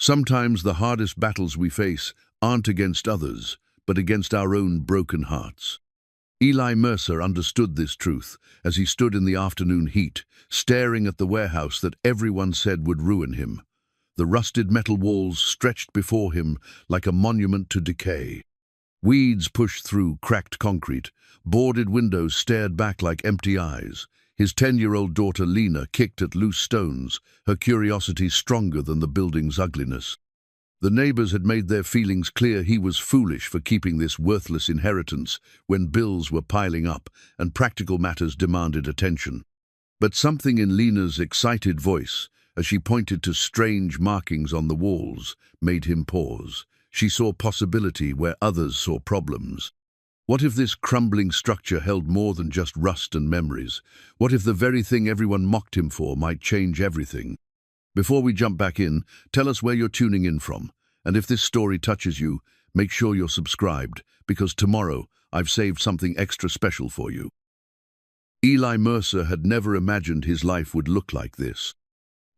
Sometimes the hardest battles we face aren't against others, but against our own broken hearts. Eli Mercer understood this truth as he stood in the afternoon heat, staring at the warehouse that everyone said would ruin him. The rusted metal walls stretched before him like a monument to decay. Weeds pushed through cracked concrete. Boarded windows stared back like empty eyes. His 10-year-old daughter Lena kicked at loose stones, her curiosity stronger than the building's ugliness. The neighbors had made their feelings clear he was foolish for keeping this worthless inheritance when bills were piling up and practical matters demanded attention. But something in Lena's excited voice, as she pointed to strange markings on the walls, made him pause. She saw possibility where others saw problems. What if this crumbling structure held more than just rust and memories? What if the very thing everyone mocked him for might change everything? Before we jump back in, tell us where you're tuning in from. And if this story touches you, make sure you're subscribed, because tomorrow I've saved something extra special for you. Eli Mercer had never imagined his life would look like this.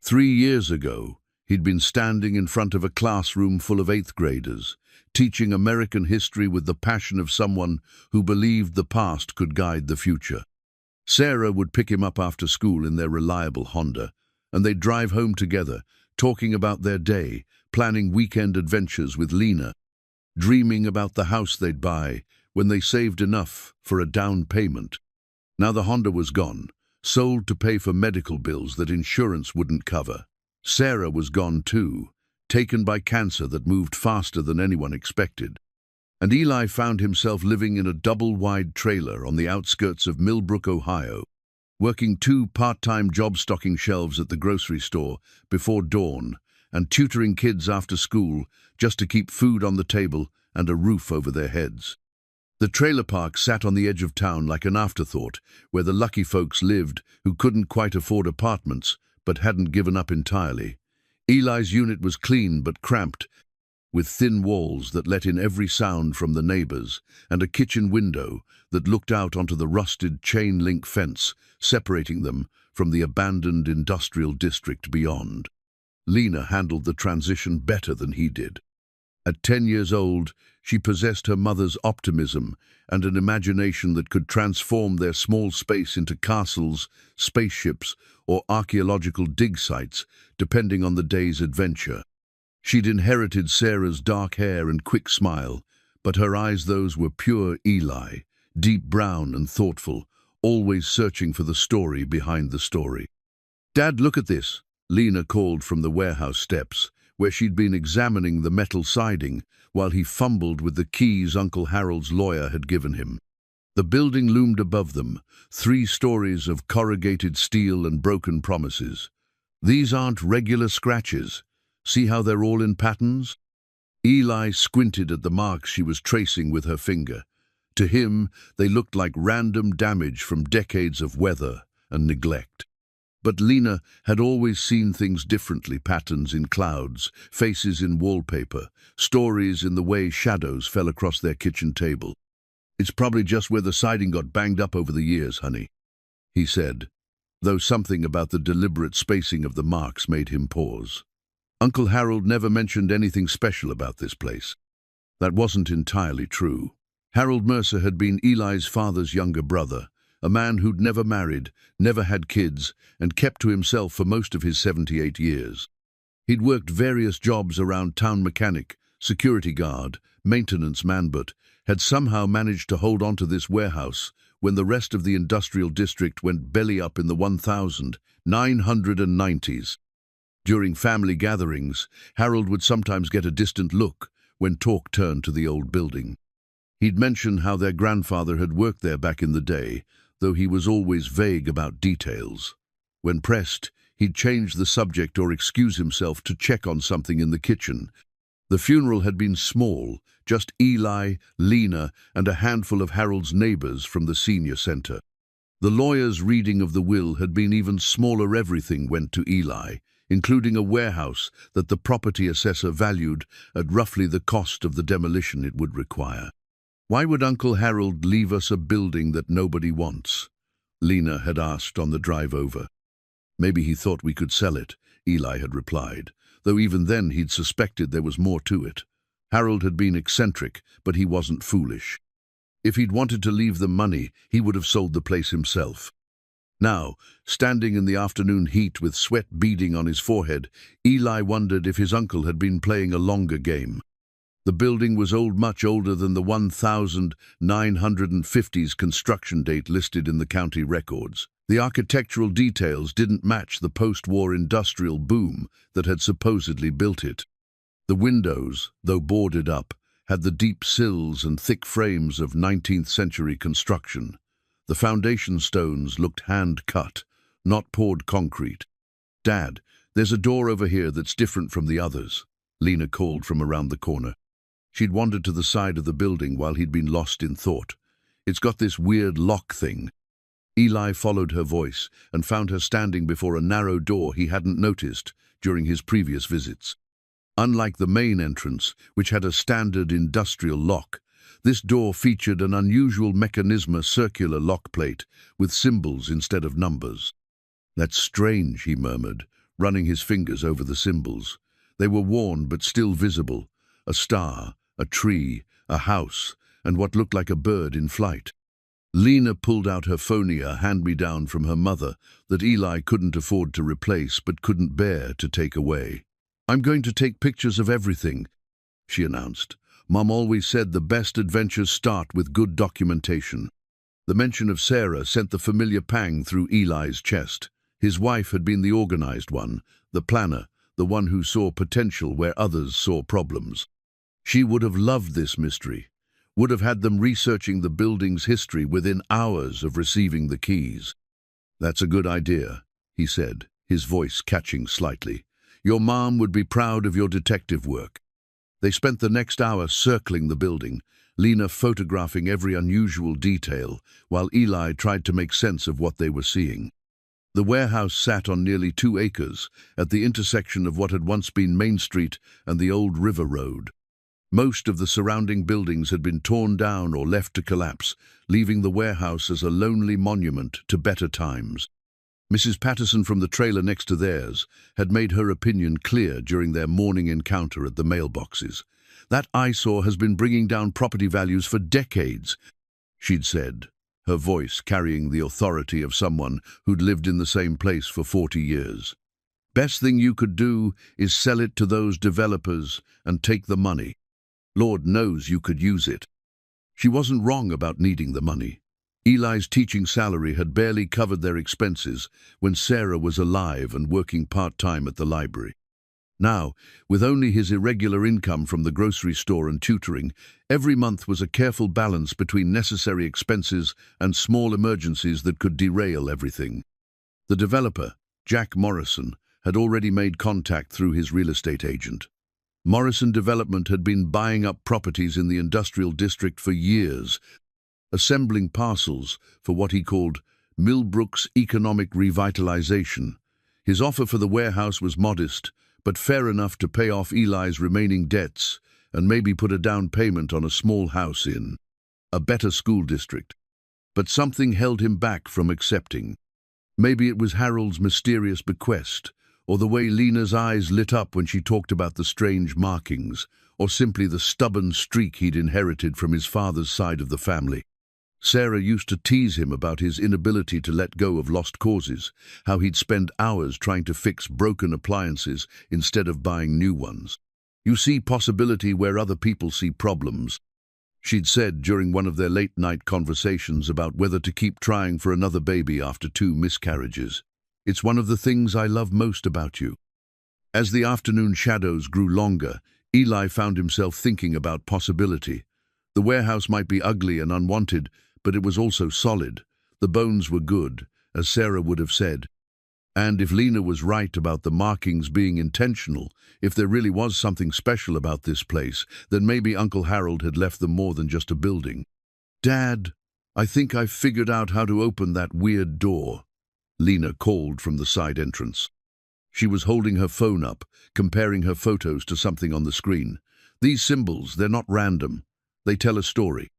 3 years ago, he'd been standing in front of a classroom full of 8th graders, teaching American history with the passion of someone who believed the past could guide the future. Sarah would pick him up after school in their reliable Honda, and they'd drive home together, talking about their day, planning weekend adventures with Lena, dreaming about the house they'd buy when they saved enough for a down payment. Now the Honda was gone, sold to pay for medical bills that insurance wouldn't cover. Sarah was gone too, taken by cancer that moved faster than anyone expected. And Eli found himself living in a double-wide trailer on the outskirts of Millbrook, Ohio, working 2 part-time jobs stocking shelves at the grocery store before dawn and tutoring kids after school just to keep food on the table and a roof over their heads. The trailer park sat on the edge of town like an afterthought, where the lucky folks lived who couldn't quite afford apartments but hadn't given up entirely. Eli's unit was clean but cramped, with thin walls that let in every sound from the neighbors, and a kitchen window that looked out onto the rusted chain-link fence separating them from the abandoned industrial district beyond. Lena handled the transition better than he did. At 10 years old, she possessed her mother's optimism and an imagination that could transform their small space into castles, spaceships, or archaeological dig sites, depending on the day's adventure. She'd inherited Sarah's dark hair and quick smile, but her eyes, those were pure Eli, deep brown and thoughtful, always searching for the story behind the story. "Dad, look at this," Lena called from the warehouse steps, where she'd been examining the metal siding while he fumbled with the keys Uncle Harold's lawyer had given him. The building loomed above them, 3 stories of corrugated steel and broken promises. "These aren't regular scratches. See how they're all in patterns?" Eli squinted at the marks she was tracing with her finger. To him, they looked like random damage from decades of weather and neglect. But Lena had always seen things differently, patterns in clouds, faces in wallpaper, stories in the way shadows fell across their kitchen table. "It's probably just where the siding got banged up over the years, honey," he said, though something about the deliberate spacing of the marks made him pause. Uncle Harold never mentioned anything special about this place. That wasn't entirely true. Harold Mercer had been Eli's father's younger brother, a man who'd never married, never had kids, and kept to himself for most of his 78 years. He'd worked various jobs around town: mechanic, security guard, maintenance man, but had somehow managed to hold on to this warehouse when the rest of the industrial district went belly up in the 1990s. During family gatherings, Harold would sometimes get a distant look when talk turned to the old building. He'd mention how their grandfather had worked there back in the day, though he was always vague about details. When pressed, he'd change the subject or excuse himself to check on something in the kitchen. The funeral had been small, just Eli, Lena, and a handful of Harold's neighbors from the senior center. The lawyer's reading of the will had been even smaller. Everything went to Eli, including a warehouse that the property assessor valued at roughly the cost of the demolition it would require. "Why would Uncle Harold leave us a building that nobody wants?" Lena had asked on the drive over. "Maybe he thought we could sell it," Eli had replied, though even then he'd suspected there was more to it. Harold had been eccentric, but he wasn't foolish. If he'd wanted to leave them money, he would have sold the place himself. Now, standing in the afternoon heat with sweat beading on his forehead, Eli wondered if his uncle had been playing a longer game. The building was much older than the 1950s construction date listed in the county records. The architectural details didn't match the post-war industrial boom that had supposedly built it. The windows, though boarded up, had the deep sills and thick frames of 19th century construction. The foundation stones looked hand-cut, not poured concrete. "Dad, there's a door over here that's different from the others," Lena called from around the corner. She'd wandered to the side of the building while he'd been lost in thought. "It's got this weird lock thing." Eli followed her voice and found her standing before a narrow door he hadn't noticed during his previous visits. Unlike the main entrance, which had a standard industrial lock, this door featured an unusual mechanism, a circular lock plate with symbols instead of numbers. "That's strange," he murmured, running his fingers over the symbols. They were worn but still visible: a star, a tree, a house, and what looked like a bird in flight. Lena pulled out her phony, a hand-me-down from her mother that Eli couldn't afford to replace but couldn't bear to take away. "I'm going to take pictures of everything," she announced. "Mom always said the best adventures start with good documentation." The mention of Sarah sent the familiar pang through Eli's chest. His wife had been the organized one, the planner, the one who saw potential where others saw problems. She would have loved this mystery, would have had them researching the building's history within hours of receiving the keys. "That's a good idea," he said, his voice catching slightly. "Your mom would be proud of your detective work." They spent the next hour circling the building, Lena photographing every unusual detail, while Eli tried to make sense of what they were seeing. The warehouse sat on nearly 2 acres, at the intersection of what had once been Main Street and the old River Road. Most of the surrounding buildings had been torn down or left to collapse, leaving the warehouse as a lonely monument to better times. Mrs. Patterson from the trailer next to theirs had made her opinion clear during their morning encounter at the mailboxes. "That eyesore has been bringing down property values for decades," she'd said, her voice carrying the authority of someone who'd lived in the same place for 40 years. "Best thing you could do is sell it to those developers and take the money. Lord knows you could use it." She wasn't wrong about needing the money. Eli's teaching salary had barely covered their expenses when Sarah was alive and working part-time at the library. Now, with only his irregular income from the grocery store and tutoring, every month was a careful balance between necessary expenses and small emergencies that could derail everything. The developer, Jack Morrison, had already made contact through his real estate agent. Morrison Development had been buying up properties in the industrial district for years, assembling parcels for what he called Millbrook's economic revitalization. His offer for the warehouse was modest, but fair enough to pay off Eli's remaining debts and maybe put a down payment on a small house in a better school district. But something held him back from accepting. Maybe it was Harold's mysterious bequest, or the way Lena's eyes lit up when she talked about the strange markings, or simply the stubborn streak he'd inherited from his father's side of the family. Sarah used to tease him about his inability to let go of lost causes, how he'd spend hours trying to fix broken appliances instead of buying new ones. "You see possibility where other people see problems," she'd said during one of their late-night conversations about whether to keep trying for another baby after 2 miscarriages. "It's one of the things I love most about you." As the afternoon shadows grew longer, Eli found himself thinking about possibility. The warehouse might be ugly and unwanted, but it was also solid. The bones were good, as Sarah would have said. And if Lena was right about the markings being intentional, if there really was something special about this place, then maybe Uncle Harold had left them more than just a building. "Dad, I think I've figured out how to open that weird door," Lena called from the side entrance. She was holding her phone up, comparing her photos to something on the screen. "These symbols, they're not random. They tell a story."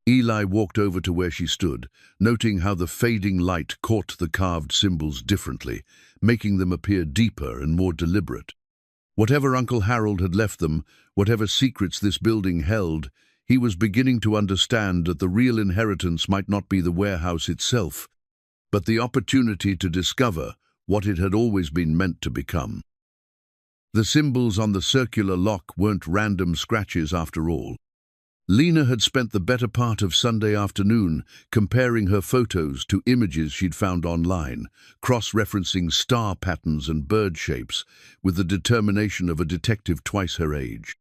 Eli walked over to where she stood, noting how the fading light caught the carved symbols differently, making them appear deeper and more deliberate. Whatever Uncle Harold had left them, whatever secrets this building held, he was beginning to understand that the real inheritance might not be the warehouse itself, but the opportunity to discover what it had always been meant to become. The symbols on the circular lock weren't random scratches after all. Lena had spent the better part of Sunday afternoon comparing her photos to images she'd found online, cross-referencing star patterns and bird shapes with the determination of a detective twice her age.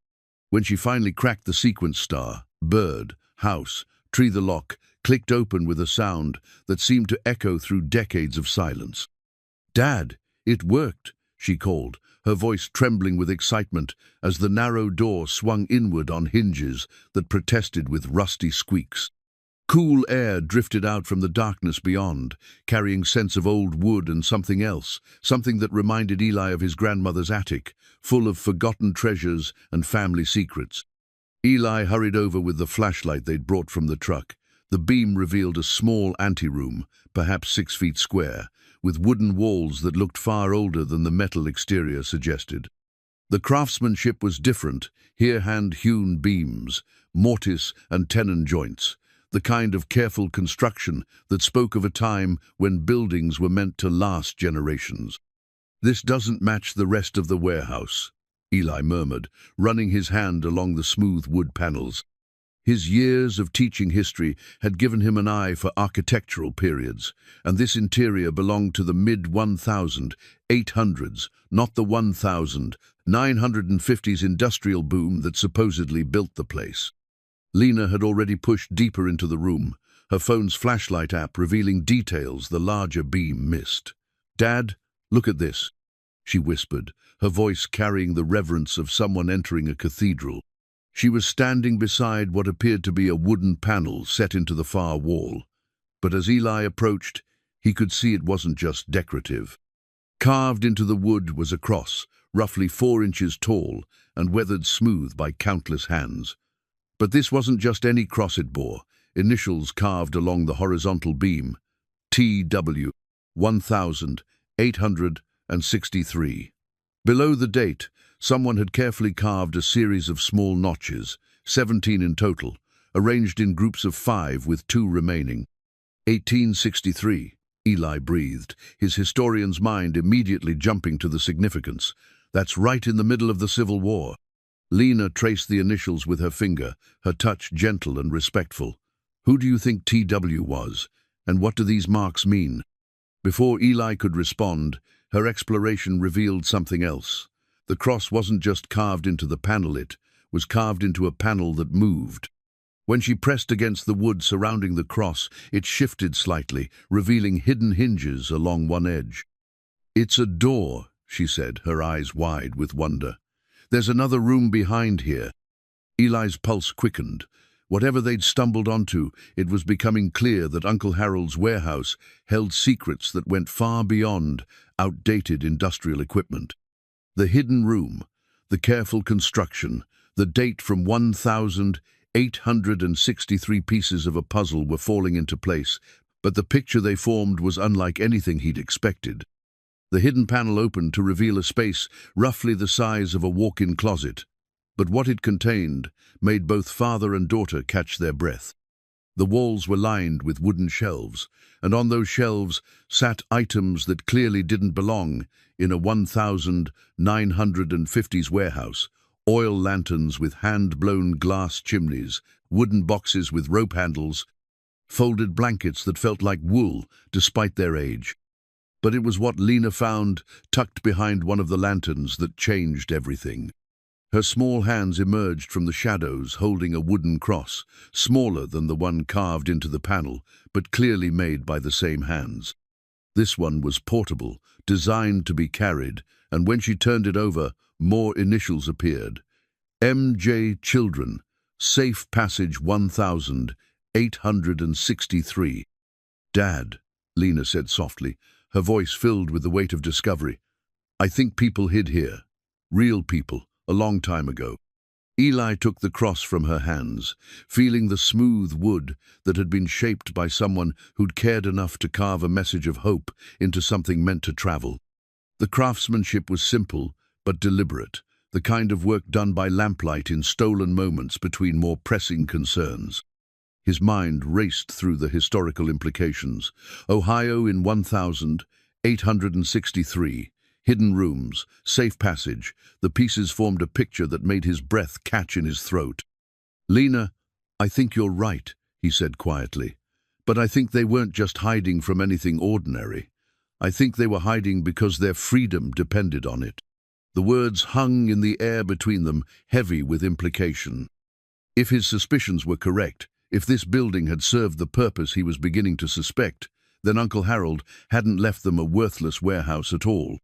When she finally cracked the sequence star, bird, house, tree, the lock clicked open with a sound that seemed to echo through decades of silence. "Dad, it worked," she called, her voice trembling with excitement as the narrow door swung inward on hinges that protested with rusty squeaks. Cool air drifted out from the darkness beyond, carrying scents of old wood and something else, something that reminded Eli of his grandmother's attic, full of forgotten treasures and family secrets. Eli hurried over with the flashlight they'd brought from the truck. The beam revealed a small anteroom, perhaps 6 feet square, with wooden walls that looked far older than the metal exterior suggested. The craftsmanship was different, here hand-hewn beams, mortise and tenon joints, the kind of careful construction that spoke of a time when buildings were meant to last generations. "This doesn't match the rest of the warehouse," Eli murmured, running his hand along the smooth wood panels. His years of teaching history had given him an eye for architectural periods, and this interior belonged to the mid-1800s, not the 1950s industrial boom that supposedly built the place. Lena had already pushed deeper into the room, her phone's flashlight app revealing details the larger beam missed. "Dad, look at this," she whispered, her voice carrying the reverence of someone entering a cathedral. She was standing beside what appeared to be a wooden panel set into the far wall, but as Eli approached, he could see it wasn't just decorative. Carved into the wood was a cross, roughly 4 inches tall and weathered smooth by countless hands. But this wasn't just any cross it bore, initials carved along the horizontal beam, TW 1863. Below the date, someone had carefully carved a series of small notches, 17 in total, arranged in groups of 5 with 2 remaining. 1863, Eli breathed, his historian's mind immediately jumping to the significance. That's right in the middle of the Civil War. Lena traced the initials with her finger, her touch gentle and respectful. "Who do you think TW was, and what do these marks mean?" Before Eli could respond, her exploration revealed something else. The cross wasn't just carved into the panel, it was carved into a panel that moved. When she pressed against the wood surrounding the cross, it shifted slightly, revealing hidden hinges along one edge. "It's a door," she said, her eyes wide with wonder. "There's another room behind here." Eli's pulse quickened. Whatever they'd stumbled onto, it was becoming clear that Uncle Harold's warehouse held secrets that went far beyond outdated industrial equipment. The hidden room, the careful construction, the date from 1863 pieces of a puzzle were falling into place, but the picture they formed was unlike anything he'd expected. The hidden panel opened to reveal a space roughly the size of a walk-in closet, but what it contained made both father and daughter catch their breath. The walls were lined with wooden shelves, and on those shelves sat items that clearly didn't belong in a 1950s warehouse: oil lanterns with hand-blown glass chimneys, wooden boxes with rope handles, folded blankets that felt like wool despite their age. But it was what Lena found tucked behind one of the lanterns that changed everything. Her small hands emerged from the shadows holding a wooden cross, smaller than the one carved into the panel, but clearly made by the same hands. This one was portable, designed to be carried, and when she turned it over, more initials appeared. M.J. Children, Safe Passage 1863. "Dad," Lena said softly, her voice filled with the weight of discovery. "I think people hid here. Real people. A long time ago." Eli took the cross from her hands, feeling the smooth wood that had been shaped by someone who'd cared enough to carve a message of hope into something meant to travel. The craftsmanship was simple but deliberate, the kind of work done by lamplight in stolen moments between more pressing concerns. His mind raced through the historical implications. Ohio in 1863. Hidden rooms, safe passage. The pieces formed a picture that made his breath catch in his throat. "Lena, I think you're right," he said quietly. "But I think they weren't just hiding from anything ordinary. I think they were hiding because their freedom depended on it." The words hung in the air between them, heavy with implication. If his suspicions were correct, if this building had served the purpose he was beginning to suspect, then Uncle Harold hadn't left them a worthless warehouse at all.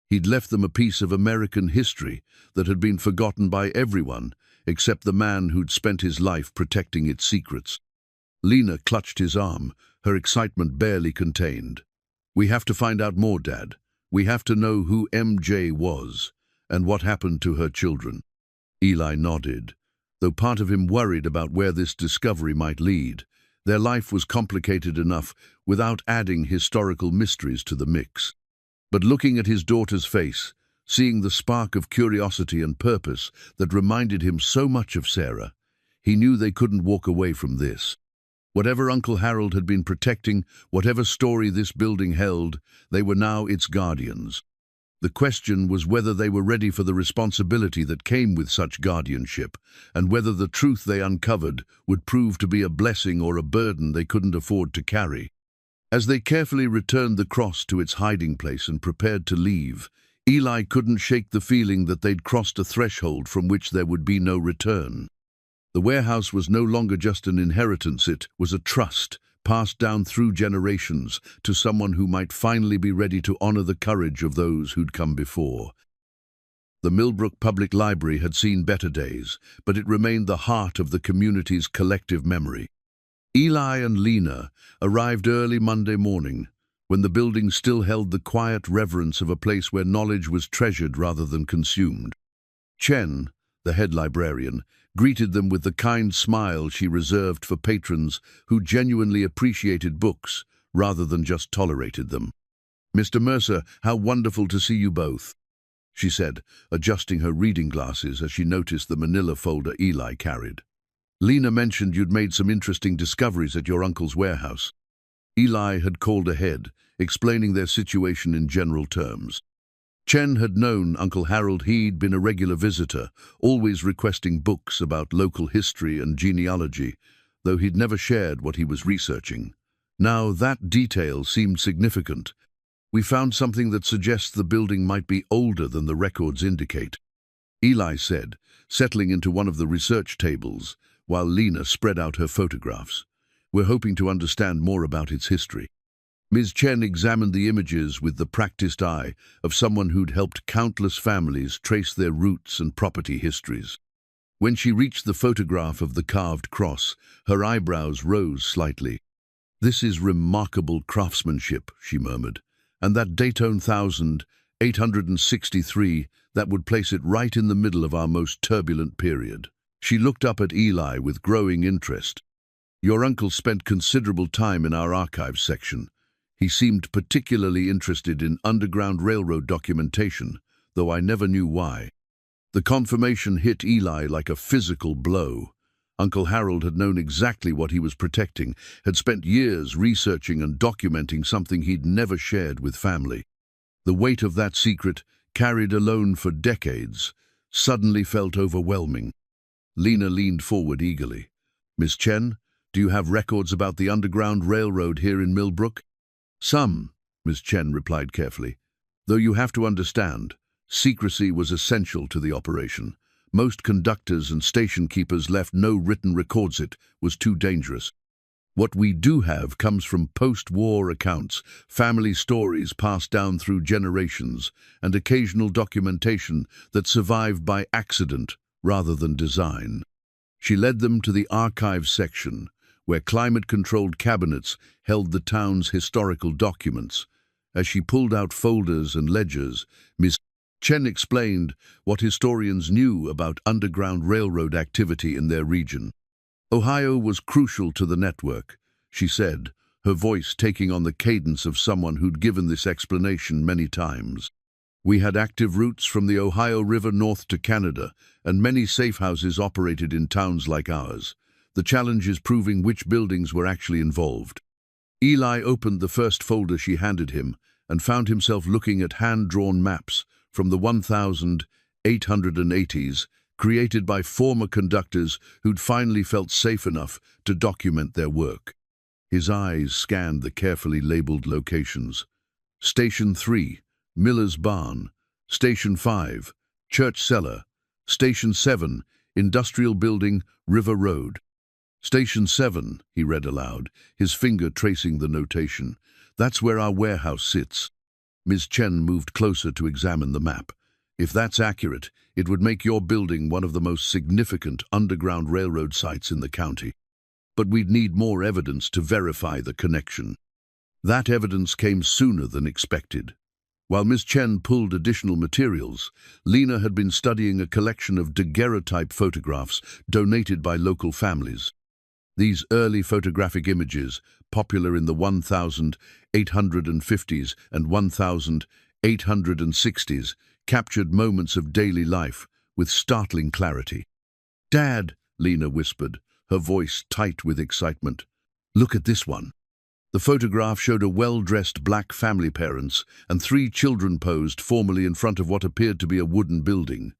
He'd left them a piece of American history that had been forgotten by everyone except the man who'd spent his life protecting its secrets. Lena clutched his arm, her excitement barely contained. "We have to find out more, Dad. We have to know who MJ was and what happened to her children." Eli nodded, though part of him worried about where this discovery might lead. Their life was complicated enough without adding historical mysteries to the mix. But looking at his daughter's face, seeing the spark of curiosity and purpose that reminded him so much of Sarah, he knew they couldn't walk away from this. Whatever Uncle Harold had been protecting, whatever story this building held, they were now its guardians. The question was whether they were ready for the responsibility that came with such guardianship, and whether the truth they uncovered would prove to be a blessing or a burden they couldn't afford to carry. As they carefully returned the cross to its hiding place and prepared to leave, Eli couldn't shake the feeling that they'd crossed a threshold from which there would be no return. The warehouse was no longer just an inheritance, it was a trust, passed down through generations to someone who might finally be ready to honor the courage of those who'd come before. The Millbrook Public Library had seen better days, but it remained the heart of the community's collective memory. Eli and Lena arrived early Monday morning, when the building still held the quiet reverence of a place where knowledge was treasured rather than consumed. Chen, the head librarian, greeted them with the kind smile she reserved for patrons who genuinely appreciated books rather than just tolerated them. "Mr. Mercer, how wonderful to see you both," she said, adjusting her reading glasses as she noticed the manila folder Eli carried. "Lena mentioned you'd made some interesting discoveries at your uncle's warehouse." Eli had called ahead, explaining their situation in general terms. Chen had known Uncle Harold. He'd been a regular visitor, always requesting books about local history and genealogy, though he'd never shared what he was researching. Now that detail seemed significant. "We found something that suggests the building might be older than the records indicate," Eli said, settling into one of the research tables, while Lena spread out her photographs. "We're hoping to understand more about its history." Ms. Chen examined the images with the practiced eye of someone who'd helped countless families trace their roots and property histories. When she reached the photograph of the carved cross, her eyebrows rose slightly. "This is remarkable craftsmanship," she murmured, "and that Dayton 1863, that would place it right in the middle of our most turbulent period." She looked up at Eli with growing interest. "Your uncle spent considerable time in our archives section. He seemed particularly interested in Underground Railroad documentation, though I never knew why." The confirmation hit Eli like a physical blow. Uncle Harold had known exactly what he was protecting, had spent years researching and documenting something he'd never shared with family. The weight of that secret, carried alone for decades, suddenly felt overwhelming. Lena leaned forward eagerly. "Miss Chen, do you have records about the Underground Railroad here in Millbrook?" "Some," Ms. Chen replied carefully. "Though you have to understand, secrecy was essential to the operation. Most conductors and station keepers left no written records. It was too dangerous. What we do have comes from post-war accounts, family stories passed down through generations, and occasional documentation that survived by accident rather than design." She led them to the archives section, where climate-controlled cabinets held the town's historical documents. As she pulled out folders and ledgers, Ms. Chen explained what historians knew about Underground Railroad activity in their region. "Ohio was crucial to the network," she said, her voice taking on the cadence of someone who'd given this explanation many times. We had active routes from the Ohio River north to Canada, and many safe houses operated in towns like ours. The challenge is proving which buildings were actually involved. Eli opened the first folder she handed him and found himself looking at hand-drawn maps from the 1880s, created by former conductors who'd finally felt safe enough to document their work. His eyes scanned the carefully labeled locations. Station 3, Miller's Barn. Station 5, Church Cellar. Station 7, Industrial Building, River Road. Station 7, he read aloud, his finger tracing the notation. That's where our warehouse sits. Ms. Chen moved closer to examine the map. If that's accurate, it would make your building one of the most significant underground railroad sites in the county. But we'd need more evidence to verify the connection. That evidence came sooner than expected. While Ms. Chen pulled additional materials, Lena had been studying a collection of daguerreotype photographs donated by local families. These early photographic images, popular in the 1850s and 1860s, captured moments of daily life with startling clarity. "Dad," Lena whispered, her voice tight with excitement. "Look at this one." The photograph showed a well-dressed black family parents and 3 children posed formally in front of what appeared to be a wooden building.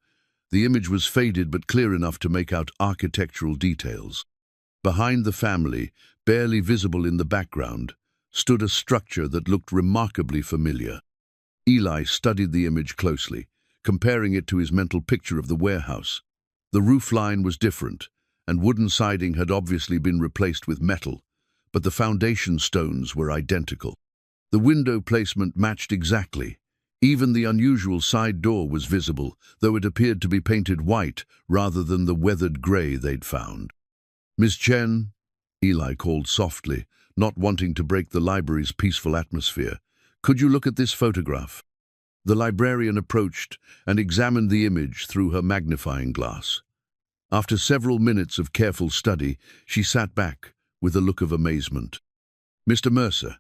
The image was faded but clear enough to make out architectural details. Behind the family, barely visible in the background, stood a structure that looked remarkably familiar. Eli studied the image closely, comparing it to his mental picture of the warehouse. The roofline was different, and wooden siding had obviously been replaced with metal, but the foundation stones were identical. The window placement matched exactly. Even the unusual side door was visible, though it appeared to be painted white rather than the weathered gray they'd found. "Miss Chen," Eli called softly, not wanting to break the library's peaceful atmosphere, "could you look at this photograph?" The librarian approached and examined the image through her magnifying glass. After several minutes of careful study, she sat back with a look of amazement. "Mr. Mercer,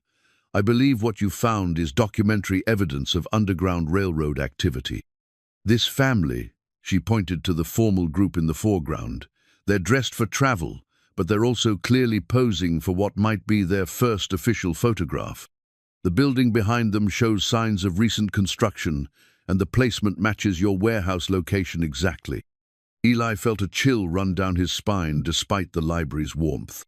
I believe what you found is documentary evidence of Underground Railroad activity. This family," she pointed to the formal group in the foreground, "they're dressed for travel, but they're also clearly posing for what might be their first official photograph. The building behind them shows signs of recent construction, and the placement matches your warehouse location exactly." Eli felt a chill run down his spine despite the library's warmth.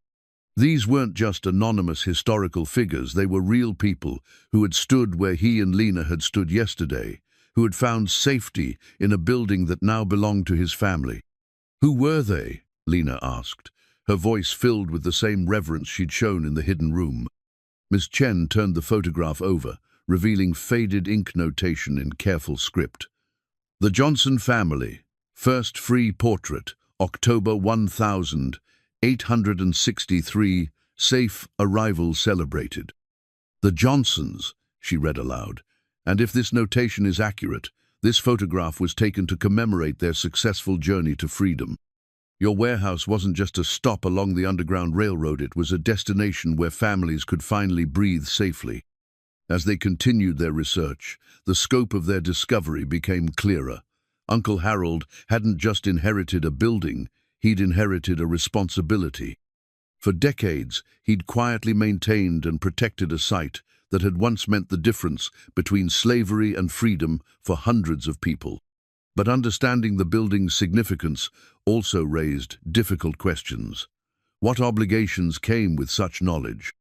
These weren't just anonymous historical figures, they were real people who had stood where he and Lena had stood yesterday, who had found safety in a building that now belonged to his family. "Who were they?" Lena asked, her voice filled with the same reverence she'd shown in the hidden room. Miss Chen turned the photograph over, revealing faded ink notation in careful script. "The Johnson family. First free portrait, October 1863, safe arrival celebrated." "The Johnsons," she read aloud, "and if this notation is accurate, this photograph was taken to commemorate their successful journey to freedom. Your warehouse wasn't just a stop along the Underground Railroad, it was a destination where families could finally breathe safely." As they continued their research, the scope of their discovery became clearer. Uncle Harold hadn't just inherited a building, he'd inherited a responsibility. For decades, he'd quietly maintained and protected a site that had once meant the difference between slavery and freedom for hundreds of people. But understanding the building's significance also raised difficult questions. What obligations came with such knowledge?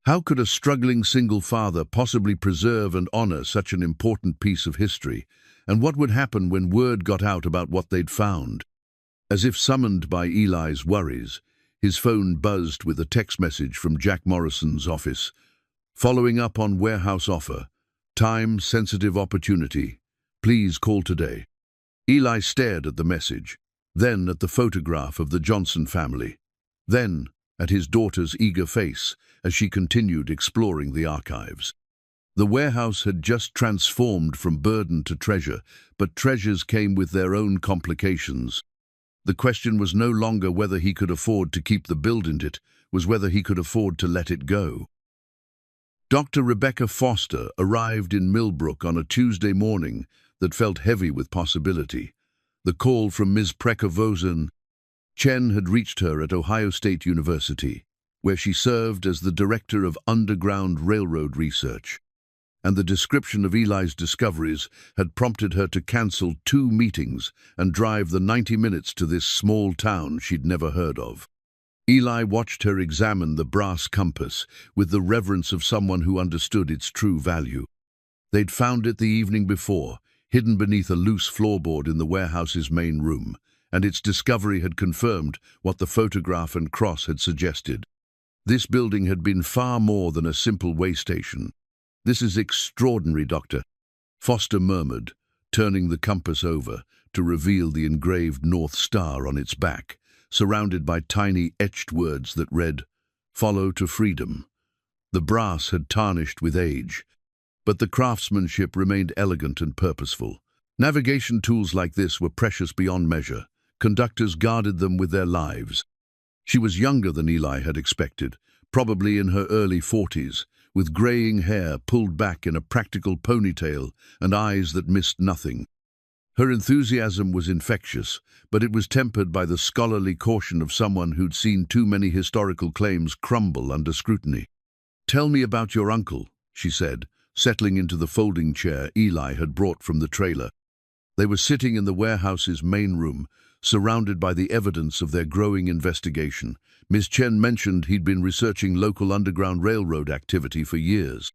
How could a struggling single father possibly preserve and honor such an important piece of history? And what would happen when word got out about what they'd found? As if summoned by Eli's worries, his phone buzzed with a text message from Jack Morrison's office. "Following up on warehouse offer. Time-sensitive opportunity. Please call today." Eli stared at the message, then at the photograph of the Johnson family, then at his daughter's eager face as she continued exploring the archives. The warehouse had just transformed from burden to treasure, but treasures came with their own complications. The question was no longer whether he could afford to keep the build in it, was whether he could afford to let it go. Dr. Rebecca Foster arrived in Millbrook on a Tuesday morning that felt heavy with possibility. The call from Ms. Prekovozen. Chen had reached her at Ohio State University, where she served as the director of Underground Railroad Research, and the description of Eli's discoveries had prompted her to cancel 2 meetings and drive the 90 minutes to this small town she'd never heard of. Eli watched her examine the brass compass with the reverence of someone who understood its true value. They'd found it the evening before, hidden beneath a loose floorboard in the warehouse's main room, and its discovery had confirmed what the photograph and cross had suggested. This building had been far more than a simple way station. "This is extraordinary, Doctor," Foster murmured, turning the compass over to reveal the engraved North Star on its back, surrounded by tiny etched words that read, "Follow to freedom." The brass had tarnished with age, but the craftsmanship remained elegant and purposeful. Navigation tools like this were precious beyond measure. Conductors guarded them with their lives. She was younger than Eli had expected, probably in her early 40s, with graying hair pulled back in a practical ponytail and eyes that missed nothing. Her enthusiasm was infectious, but it was tempered by the scholarly caution of someone who'd seen too many historical claims crumble under scrutiny. "Tell me about your uncle," she said, settling into the folding chair Eli had brought from the trailer. They were sitting in the warehouse's main room, surrounded by the evidence of their growing investigation. Ms. Chen mentioned he'd been researching local Underground Railroad activity for years.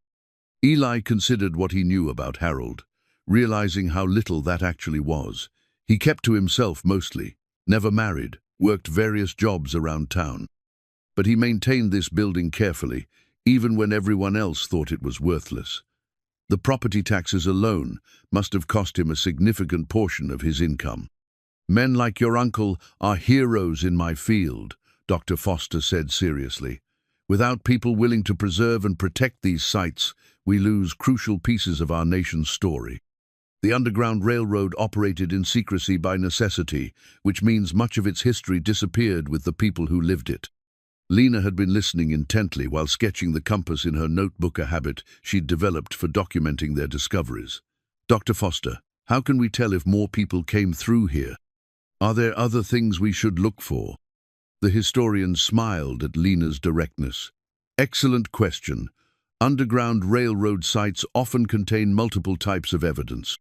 Eli considered what he knew about Harold, realizing how little that actually was. He kept to himself mostly, never married, worked various jobs around town. But he maintained this building carefully, even when everyone else thought it was worthless. The property taxes alone must have cost him a significant portion of his income. "Men like your uncle are heroes in my field," Dr. Foster said seriously. "Without people willing to preserve and protect these sites, we lose crucial pieces of our nation's story." The Underground Railroad operated in secrecy by necessity, which means much of its history disappeared with the people who lived it. Lena had been listening intently while sketching the compass in her notebook, a habit she'd developed for documenting their discoveries. "Dr. Foster, how can we tell if more people came through here? Are there other things we should look for?" The historian smiled at Lena's directness. "Excellent question. Underground railroad sites often contain multiple types of evidence.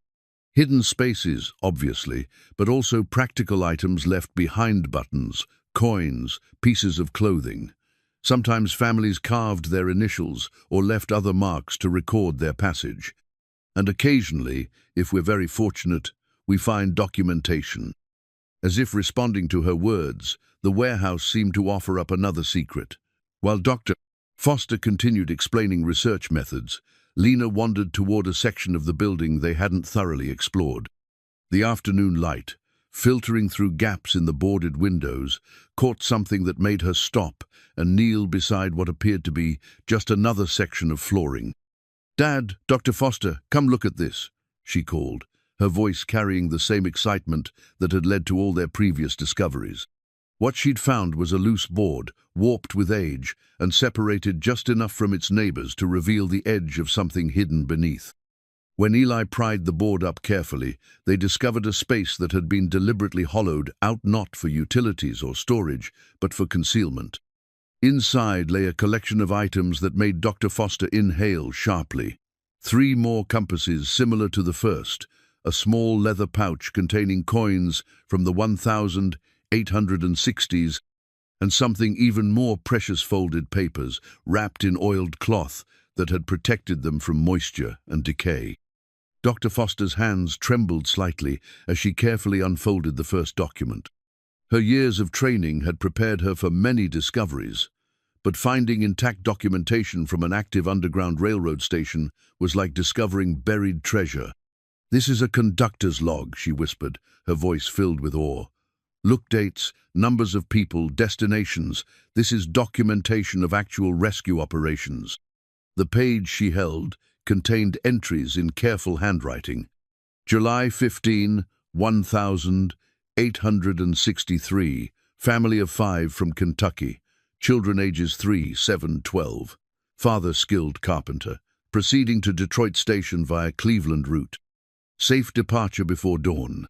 Hidden spaces, obviously, but also practical items left behind: buttons, coins, pieces of clothing. Sometimes families carved their initials or left other marks to record their passage. And occasionally, if we're very fortunate, we find documentation." As if responding to her words, the warehouse seemed to offer up another secret. While Dr. Foster continued explaining research methods, Lena wandered toward a section of the building they hadn't thoroughly explored. The afternoon light, filtering through gaps in the boarded windows, caught something that made her stop and kneel beside what appeared to be just another section of flooring. "Dad, Dr. Foster, come look at this," she called, her voice carrying the same excitement that had led to all their previous discoveries. What she'd found was a loose board, warped with age, and separated just enough from its neighbors to reveal the edge of something hidden beneath. When Eli pried the board up carefully, they discovered a space that had been deliberately hollowed out, not for utilities or storage, but for concealment. Inside lay a collection of items that made Dr. Foster inhale sharply. 3 more compasses similar to the first, a small leather pouch containing coins from the 1860s, and something even more precious: folded papers wrapped in oiled cloth that had protected them from moisture and decay. Dr. Foster's hands trembled slightly as she carefully unfolded the first document. Her years of training had prepared her for many discoveries, but finding intact documentation from an active Underground Railroad station was like discovering buried treasure. "This is a conductor's log," she whispered, her voice filled with awe. "Look, dates, numbers of people, destinations. This is documentation of actual rescue operations." The page she held contained entries in careful handwriting. July 15, 1863, family of 5 from Kentucky, children ages 3, 7, 12. father skilled carpenter, proceeding to Detroit Station via Cleveland route. Safe departure before dawn.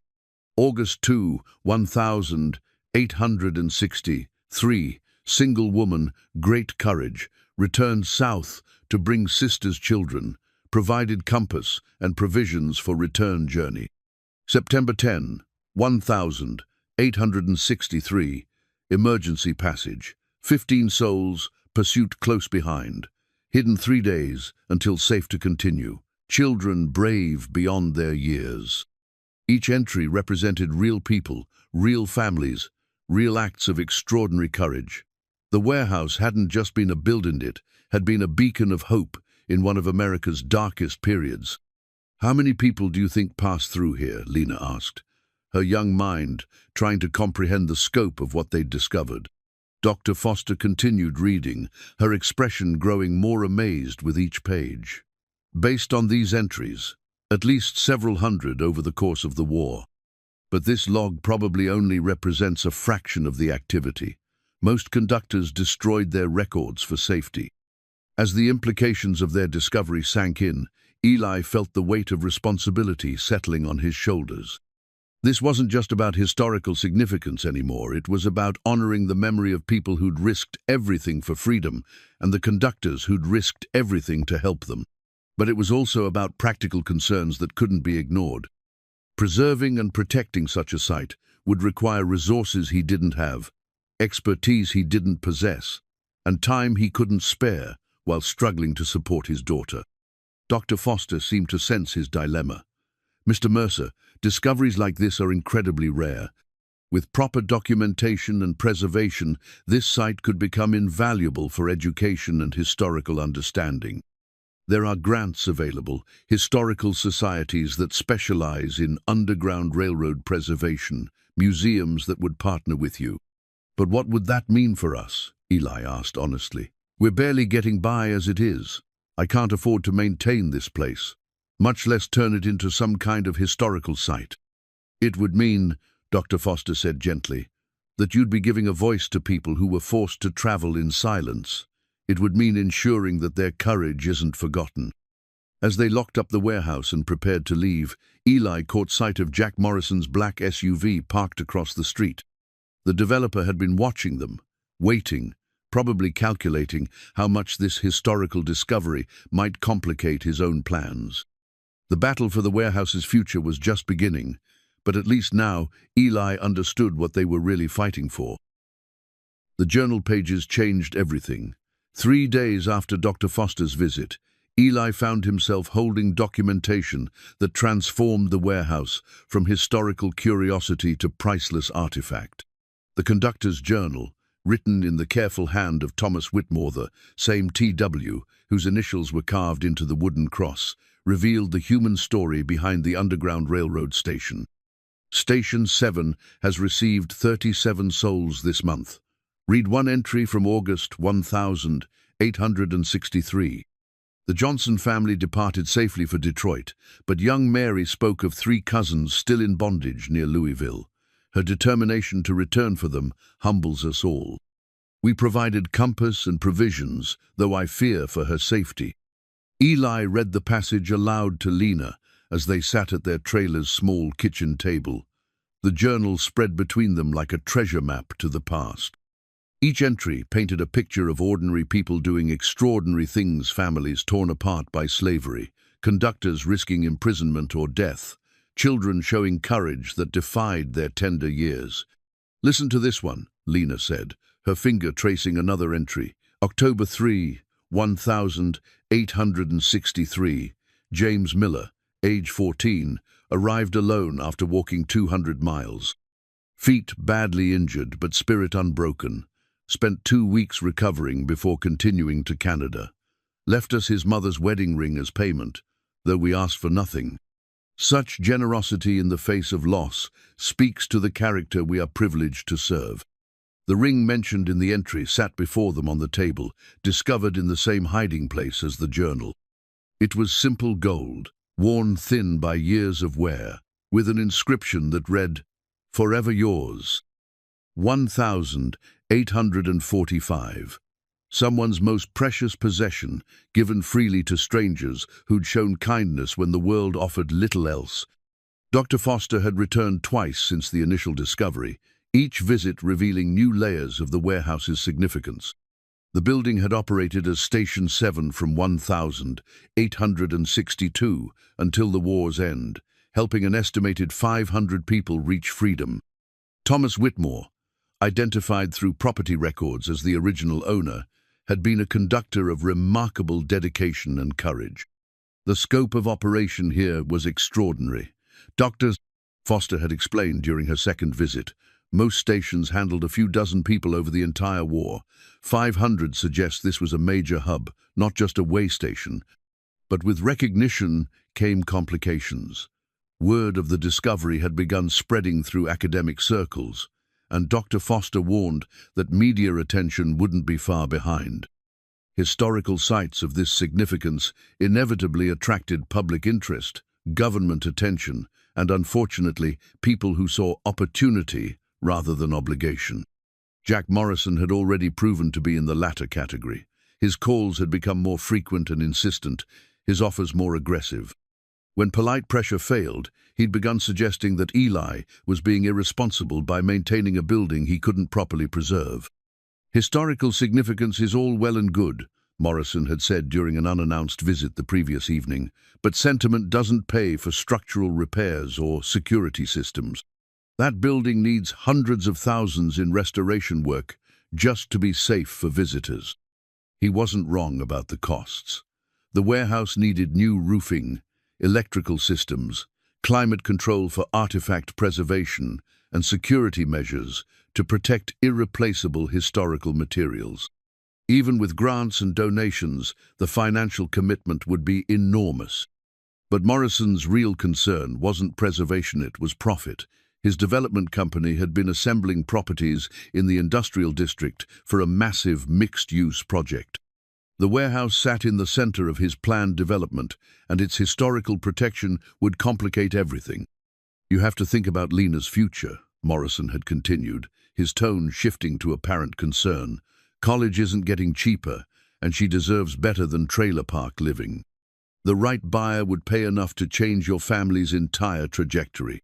August 2, 1863, single woman, great courage, returned south to bring sister's children, provided compass and provisions for return journey. September 10, 1863, emergency passage, 15 souls, pursuit close behind, hidden 3 days until safe to continue, children brave beyond their years. Each entry represented real people, real families, real acts of extraordinary courage. The warehouse hadn't just been a building, it had been a beacon of hope in one of America's darkest periods. "How many people do you think passed through here?" Lena asked, her young mind trying to comprehend the scope of what they'd discovered. Dr. Foster continued reading, her expression growing more amazed with each page. "Based on these entries, at least several hundred over the course of the war. But this log probably only represents a fraction of the activity. Most conductors destroyed their records for safety." As the implications of their discovery sank in, Eli felt the weight of responsibility settling on his shoulders. This wasn't just about historical significance anymore, it was about honoring the memory of people who'd risked everything for freedom and the conductors who'd risked everything to help them. But it was also about practical concerns that couldn't be ignored. Preserving and protecting such a site would require resources he didn't have, expertise he didn't possess, and time he couldn't spare while struggling to support his daughter. Dr. Foster seemed to sense his dilemma. "Mr. Mercer, discoveries like this are incredibly rare. With proper documentation and preservation, this site could become invaluable for education and historical understanding. There are grants available, historical societies that specialize in underground railroad preservation, museums that would partner with you." "But what would that mean for us?" Eli asked honestly. "We're barely getting by as it is. I can't afford to maintain this place, much less turn it into some kind of historical site." "It would mean," Dr. Foster said gently, "that you'd be giving a voice to people who were forced to travel in silence. It would mean ensuring that their courage isn't forgotten." As they locked up the warehouse and prepared to leave, Eli caught sight of Jack Morrison's black SUV parked across the street. The developer had been watching them, waiting, probably calculating how much this historical discovery might complicate his own plans. The battle for the warehouse's future was just beginning, but at least now Eli understood what they were really fighting for. The journal pages changed everything. 3 days after Dr. Foster's visit, Eli found himself holding documentation that transformed the warehouse from historical curiosity to priceless artifact. The conductor's journal, written in the careful hand of Thomas Whitmore, the same T.W., whose initials were carved into the wooden cross, revealed the human story behind the Underground Railroad station. Station 7 has received 37 souls this month. Read one entry from August 1863. The Johnson family departed safely for Detroit, but young Mary spoke of 3 cousins still in bondage near Louisville. Her determination to return for them humbles us all. "We provided compass and provisions, though I fear for her safety." Eli read the passage aloud to Lena as they sat at their trailer's small kitchen table. The journal spread between them like a treasure map to the past. Each entry painted a picture of ordinary people doing extraordinary things, families torn apart by slavery, conductors risking imprisonment or death, children showing courage that defied their tender years. "Listen to this one," Lena said, her finger tracing another entry. October 3, 1863, James Miller, age 14, arrived alone after walking 200 miles. Feet badly injured but spirit unbroken. Spent 2 weeks recovering before continuing to Canada. Left us his mother's wedding ring as payment, though we asked for nothing. Such generosity in the face of loss speaks to the character we are privileged to serve. The ring mentioned in the entry sat before them on the table, discovered in the same hiding place as the journal. It was simple gold, worn thin by years of wear, with an inscription that read, "Forever yours, 1845. Someone's most precious possession, given freely to strangers who'd shown kindness when the world offered little else. Dr. Foster had returned twice since the initial discovery, each visit revealing new layers of the warehouse's significance. The building had operated as Station 7 from 1862 until the war's end, helping an estimated 500 people reach freedom. Thomas Whitmore, identified through property records as the original owner, had been a conductor of remarkable dedication and courage. The scope of operation here was extraordinary. Dr. Foster had explained during her second visit, most stations handled a few dozen people over the entire war. 500 suggests this was a major hub, not just a way station. But with recognition came complications. Word of the discovery had begun spreading through academic circles, and Dr. Foster warned that media attention wouldn't be far behind. Historical sites of this significance inevitably attracted public interest, government attention, and unfortunately, people who saw opportunity rather than obligation. Jack Morrison had already proven to be in the latter category. His calls had become more frequent and insistent, his offers more aggressive. When polite pressure failed, he'd begun suggesting that Eli was being irresponsible by maintaining a building he couldn't properly preserve. Historical significance is all well and good, Morrison had said during an unannounced visit the previous evening, but sentiment doesn't pay for structural repairs or security systems. That building needs hundreds of thousands in restoration work just to be safe for visitors. He wasn't wrong about the costs. The warehouse needed new roofing, electrical systems, climate control for artifact preservation, and security measures to protect irreplaceable historical materials. Even with grants and donations, the financial commitment would be enormous. But Morrison's real concern wasn't preservation, it was profit. His development company had been assembling properties in the industrial district for a massive mixed-use project. The warehouse sat in the center of his planned development, and its historical protection would complicate everything. "You have to think about Lena's future," Morrison had continued, his tone shifting to apparent concern. "College isn't getting cheaper, and she deserves better than trailer park living. The right buyer would pay enough to change your family's entire trajectory."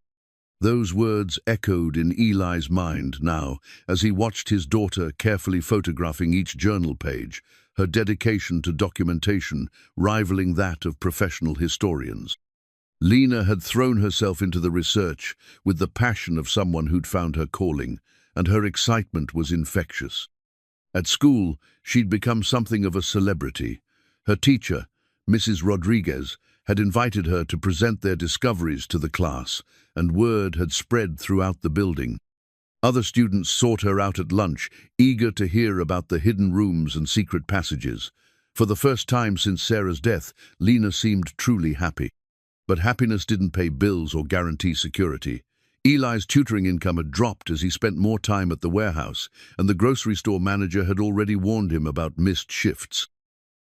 Those words echoed in Eli's mind now as he watched his daughter carefully photographing each journal page, her dedication to documentation rivaling that of professional historians. Lena had thrown herself into the research with the passion of someone who'd found her calling, and her excitement was infectious. At school, she'd become something of a celebrity. Her teacher, Mrs. Rodriguez, had invited her to present their discoveries to the class, and word had spread throughout the building. Other students sought her out at lunch, eager to hear about the hidden rooms and secret passages. For the first time since Sarah's death, Lena seemed truly happy. But happiness didn't pay bills or guarantee security. Eli's tutoring income had dropped as he spent more time at the warehouse, and the grocery store manager had already warned him about missed shifts.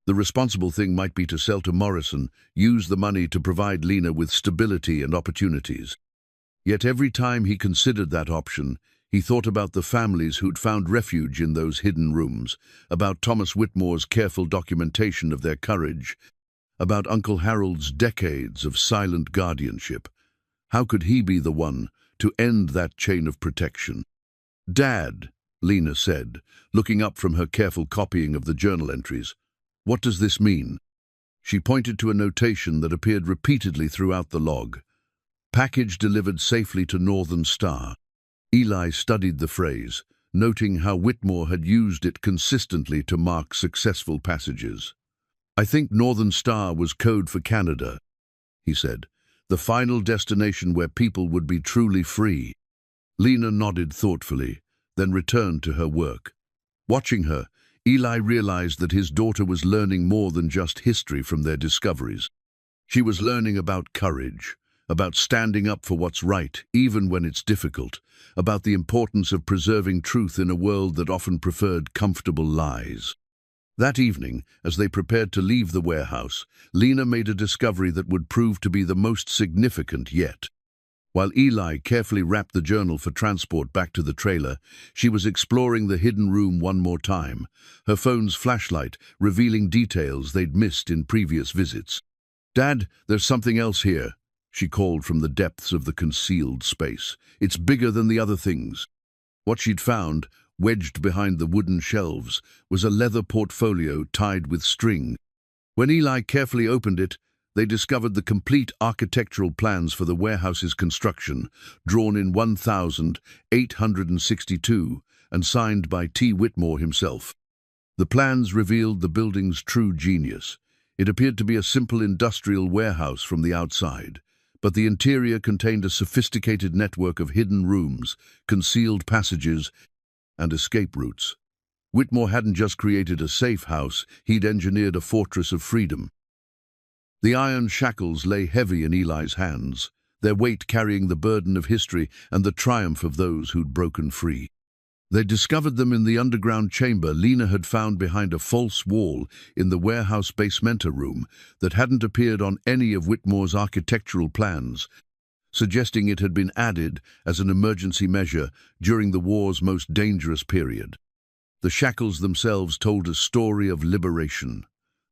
The responsible thing might be to sell to Morrison, use the money to provide Lena with stability and opportunities. Yet every time he considered that option, he thought about the families who'd found refuge in those hidden rooms, about Thomas Whitmore's careful documentation of their courage, about Uncle Harold's decades of silent guardianship. How could he be the one to end that chain of protection? "Dad," Lena said, looking up from her careful copying of the journal entries, "what does this mean?" She pointed to a notation that appeared repeatedly throughout the log. "Package delivered safely to Northern Star." Eli studied the phrase, noting how Whitmore had used it consistently to mark successful passages. "I think Northern Star was code for Canada," he said, "the final destination where people would be truly free." Lena nodded thoughtfully, then returned to her work. Watching her, Eli realized that his daughter was learning more than just history from their discoveries. She was learning about courage, about standing up for what's right, even when it's difficult, about the importance of preserving truth in a world that often preferred comfortable lies. That evening, as they prepared to leave the warehouse, Lena made a discovery that would prove to be the most significant yet. While Eli carefully wrapped the journal for transport back to the trailer, she was exploring the hidden room one more time, her phone's flashlight revealing details they'd missed in previous visits. "Dad, there's something else here," she called from the depths of the concealed space. "It's bigger than the other things." What she'd found, wedged behind the wooden shelves, was a leather portfolio tied with string. When Eli carefully opened it, they discovered the complete architectural plans for the warehouse's construction, drawn in 1862 and signed by T. Whitmore himself. The plans revealed the building's true genius. It appeared to be a simple industrial warehouse from the outside, but the interior contained a sophisticated network of hidden rooms, concealed passages, and escape routes. Whitmore hadn't just created a safe house, he'd engineered a fortress of freedom. The iron shackles lay heavy in Eli's hands, their weight carrying the burden of history and the triumph of those who'd broken free. They discovered them in the underground chamber Lena had found behind a false wall in the warehouse basementa room that hadn't appeared on any of Whitmore's architectural plans, suggesting it had been added as an emergency measure during the war's most dangerous period. The shackles themselves told a story of liberation.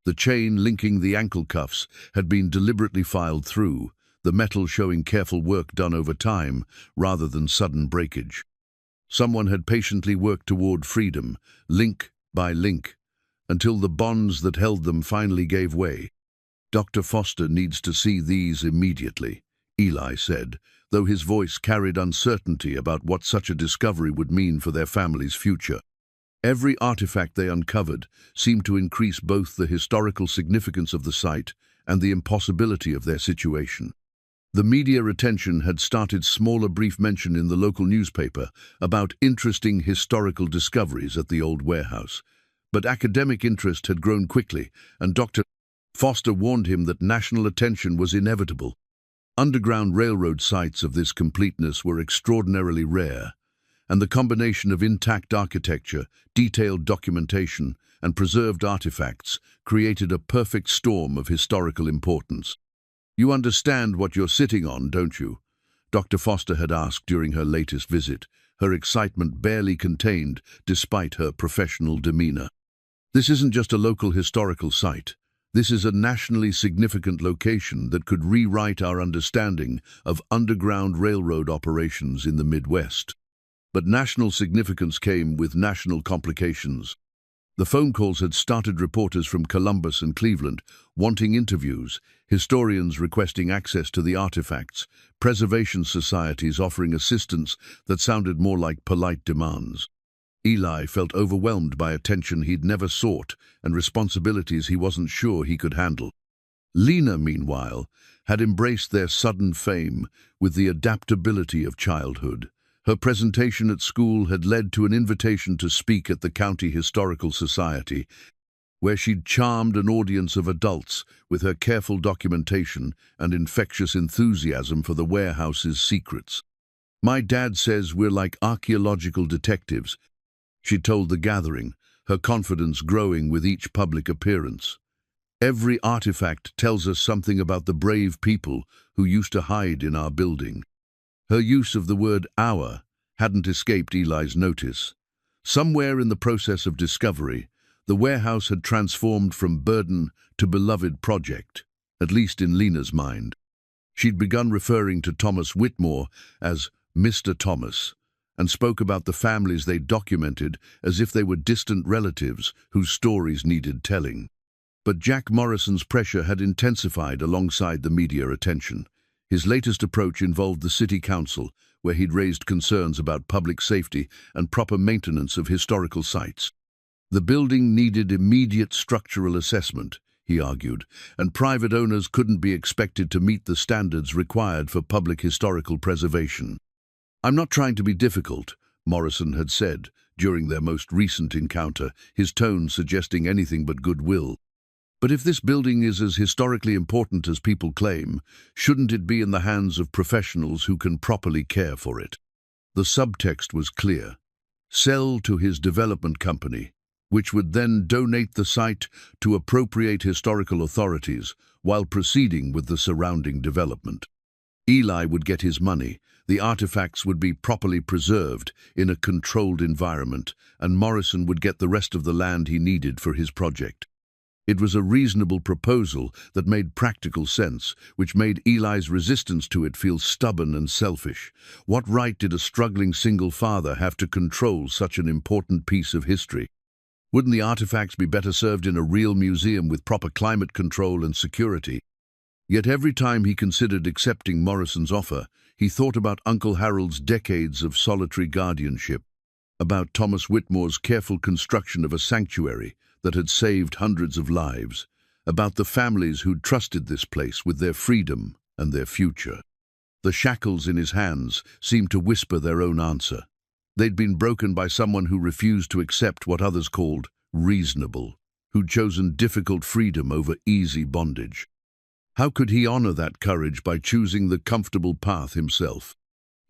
The chain linking the ankle cuffs had been deliberately filed through, the metal showing careful work done over time rather than sudden breakage. Someone had patiently worked toward freedom, link by link, until the bonds that held them finally gave way. "Dr. Foster needs to see these immediately," Eli said, though his voice carried uncertainty about what such a discovery would mean for their family's future. Every artifact they uncovered seemed to increase both the historical significance of the site and the impossibility of their situation. The media attention had started a brief mention in the local newspaper about interesting historical discoveries at the old warehouse. But academic interest had grown quickly, and Dr. Foster warned him that national attention was inevitable. Underground railroad sites of this completeness were extraordinarily rare, and the combination of intact architecture, detailed documentation, and preserved artifacts created a perfect storm of historical importance. "You understand what you're sitting on, don't you?" Dr. Foster had asked during her latest visit, her excitement barely contained despite her professional demeanor. "This isn't just a local historical site. This is a nationally significant location that could rewrite our understanding of underground railroad operations in the Midwest." But national significance came with national complications. The phone calls had started reporters from Columbus and Cleveland wanting interviews, historians requesting access to the artifacts, preservation societies offering assistance that sounded more like polite demands. Eli felt overwhelmed by attention he'd never sought and responsibilities he wasn't sure he could handle. Lena, meanwhile, had embraced their sudden fame with the adaptability of childhood. Her presentation at school had led to an invitation to speak at the County Historical Society, where she'd charmed an audience of adults with her careful documentation and infectious enthusiasm for the warehouse's secrets. "My dad says we're like archaeological detectives," she told the gathering, her confidence growing with each public appearance. "Every artifact tells us something about the brave people who used to hide in our building." Her use of the word "our" hadn't escaped Eli's notice. Somewhere in the process of discovery, the warehouse had transformed from burden to beloved project, at least in Lena's mind. She'd begun referring to Thomas Whitmore as Mr. Thomas, and spoke about the families they'd documented as if they were distant relatives whose stories needed telling. But Jack Morrison's pressure had intensified alongside the media attention. His latest approach involved the city council, where he'd raised concerns about public safety and proper maintenance of historical sites. The building needed immediate structural assessment, he argued, and private owners couldn't be expected to meet the standards required for public historical preservation. "I'm not trying to be difficult," Morrison had said during their most recent encounter, his tone suggesting anything but goodwill. "But if this building is as historically important as people claim, shouldn't it be in the hands of professionals who can properly care for it?" The subtext was clear: sell to his development company, which would then donate the site to appropriate historical authorities while proceeding with the surrounding development. Eli would get his money, the artifacts would be properly preserved in a controlled environment, and Morrison would get the rest of the land he needed for his project. It was a reasonable proposal that made practical sense, which made Eli's resistance to it feel stubborn and selfish. What right did a struggling single father have to control such an important piece of history? Wouldn't the artifacts be better served in a real museum with proper climate control and security? Yet every time he considered accepting Morrison's offer, he thought about Uncle Harold's decades of solitary guardianship, about Thomas Whitmore's careful construction of a sanctuary that had saved hundreds of lives, about the families who'd trusted this place with their freedom and their future. The shackles in his hands seemed to whisper their own answer. They'd been broken by someone who refused to accept what others called reasonable, who'd chosen difficult freedom over easy bondage. How could he honor that courage by choosing the comfortable path himself?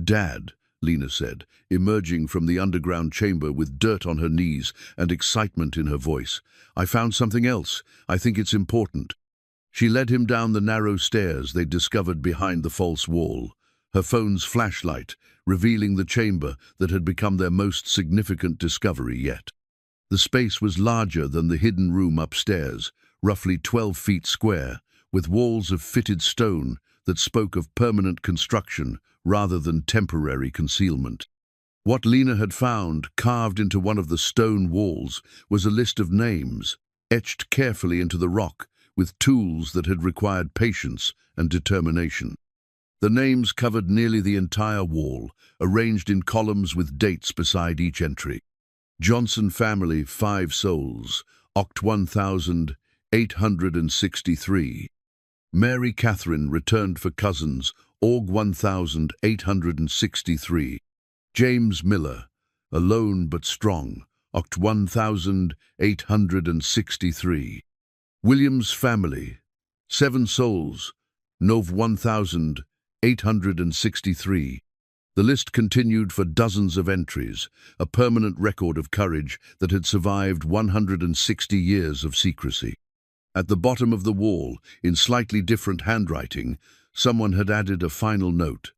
"Dad," Lena said, emerging from the underground chamber with dirt on her knees and excitement in her voice. "I found something else. I think it's important." She led him down the narrow stairs they'd discovered behind the false wall, her phone's flashlight revealing the chamber that had become their most significant discovery yet. The space was larger than the hidden room upstairs, roughly 12 feet square, with walls of fitted stone that spoke of permanent construction rather than temporary concealment. What Lena had found, carved into one of the stone walls, was a list of names, etched carefully into the rock with tools that had required patience and determination. The names covered nearly the entire wall, arranged in columns with dates beside each entry. Johnson family, 5 souls, Oct 1863. Mary Catherine returned for cousins, Aug 1863. James Miller, alone but strong, Oct 1863. Williams family, 7 souls, Nov 1863. The list continued for dozens of entries, a permanent record of courage that had survived 160 years of secrecy. At the bottom of the wall, in slightly different handwriting, someone had added a final note.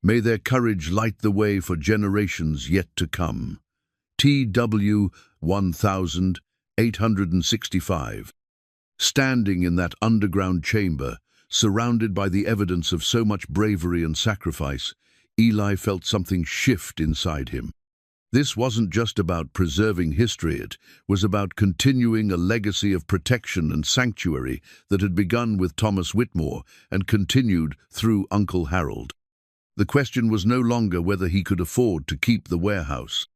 "May their courage light the way for generations yet to come. TW 1865. Standing in that underground chamber, surrounded by the evidence of so much bravery and sacrifice, Eli felt something shift inside him. This wasn't just about preserving history, it was about continuing a legacy of protection and sanctuary that had begun with Thomas Whitmore and continued through Uncle Harold. The question was no longer whether he could afford to keep the warehouse.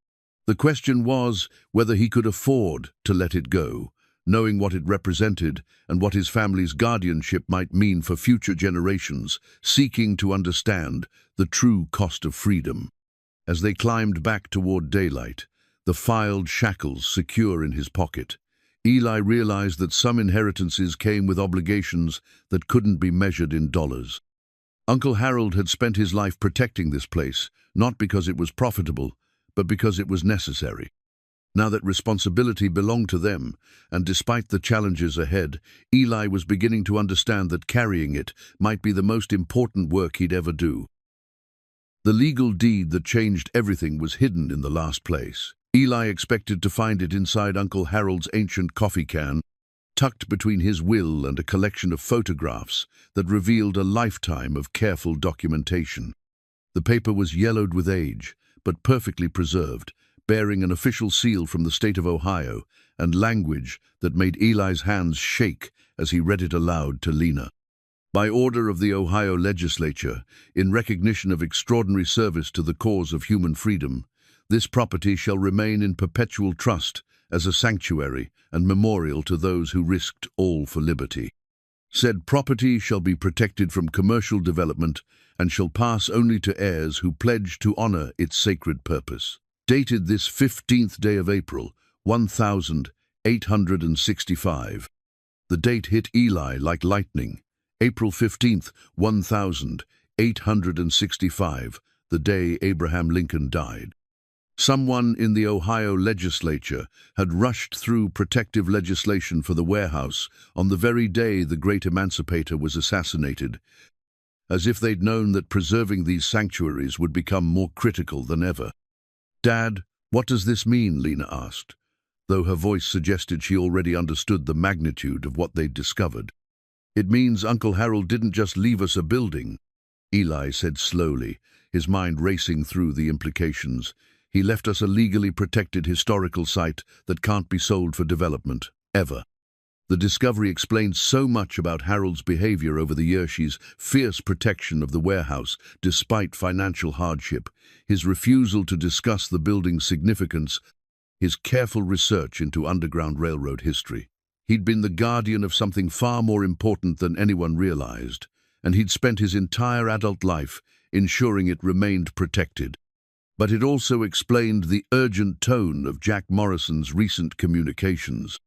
The question was whether he could afford to let it go, knowing what it represented and what his family's guardianship might mean for future generations, seeking to understand the true cost of freedom. As they climbed back toward daylight, the filed shackles secure in his pocket, Eli realized that some inheritances came with obligations that couldn't be measured in dollars. Uncle Harold had spent his life protecting this place, not because it was profitable, but because it was necessary. Now that responsibility belonged to them, and despite the challenges ahead, Eli was beginning to understand that carrying it might be the most important work he'd ever do. The legal deed that changed everything was hidden in the last place. Eli expected to find it inside Uncle Harold's ancient coffee can, tucked between his will and a collection of photographs that revealed a lifetime of careful documentation. The paper was yellowed with age, but perfectly preserved, bearing an official seal from the state of Ohio and language that made Eli's hands shake as he read it aloud to Lena. By order of the Ohio legislature, in recognition of extraordinary service to the cause of human freedom, this property shall remain in perpetual trust as a sanctuary and memorial to those who risked all for liberty. Said property shall be protected from commercial development and shall pass only to heirs who pledge to honor its sacred purpose. Dated this 15th day of April, 1865. The date hit Eli like lightning. April 15th, 1865, the day Abraham Lincoln died. Someone in the Ohio legislature had rushed through protective legislation for the warehouse on the very day the great emancipator was assassinated. as if they'd known that preserving these sanctuaries would become more critical than ever. "Dad, what does this mean?" Lena asked, though her voice suggested she already understood the magnitude of what they'd discovered. "It means Uncle Harold didn't just leave us a building," Eli said slowly, his mind racing through the implications. "He left us a legally protected historical site that can't be sold for development, ever." The discovery explains so much about Harold's behavior over the years: his fierce protection of the warehouse despite financial hardship, his refusal to discuss the building's significance, his careful research into Underground Railroad history. He'd been the guardian of something far more important than anyone realized, and he'd spent his entire adult life ensuring it remained protected. But it also explained the urgent tone of Jack Morrison's recent communications.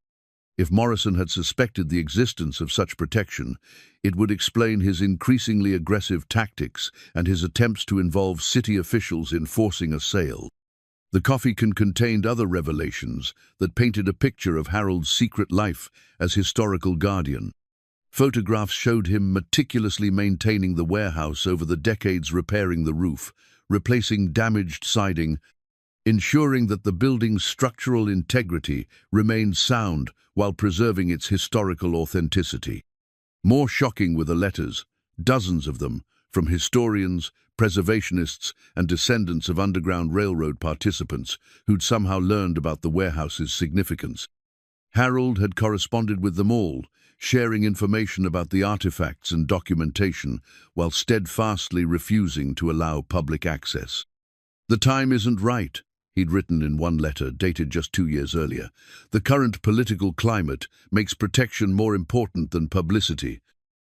If Morrison had suspected the existence of such protection, it would explain his increasingly aggressive tactics and his attempts to involve city officials in forcing a sale. The coffee can contained other revelations that painted a picture of Harold's secret life as historical guardian. Photographs showed him meticulously maintaining the warehouse over the decades, repairing the roof, replacing damaged siding, ensuring that the building's structural integrity remained sound while preserving its historical authenticity. More shocking were the letters, dozens of them, from historians, preservationists, and descendants of Underground Railroad participants who'd somehow learned about the warehouse's significance. Harold had corresponded with them all, sharing information about the artifacts and documentation while steadfastly refusing to allow public access. "The time isn't right," he'd written in one letter dated just 2 years earlier. "The current political climate makes protection more important than publicity.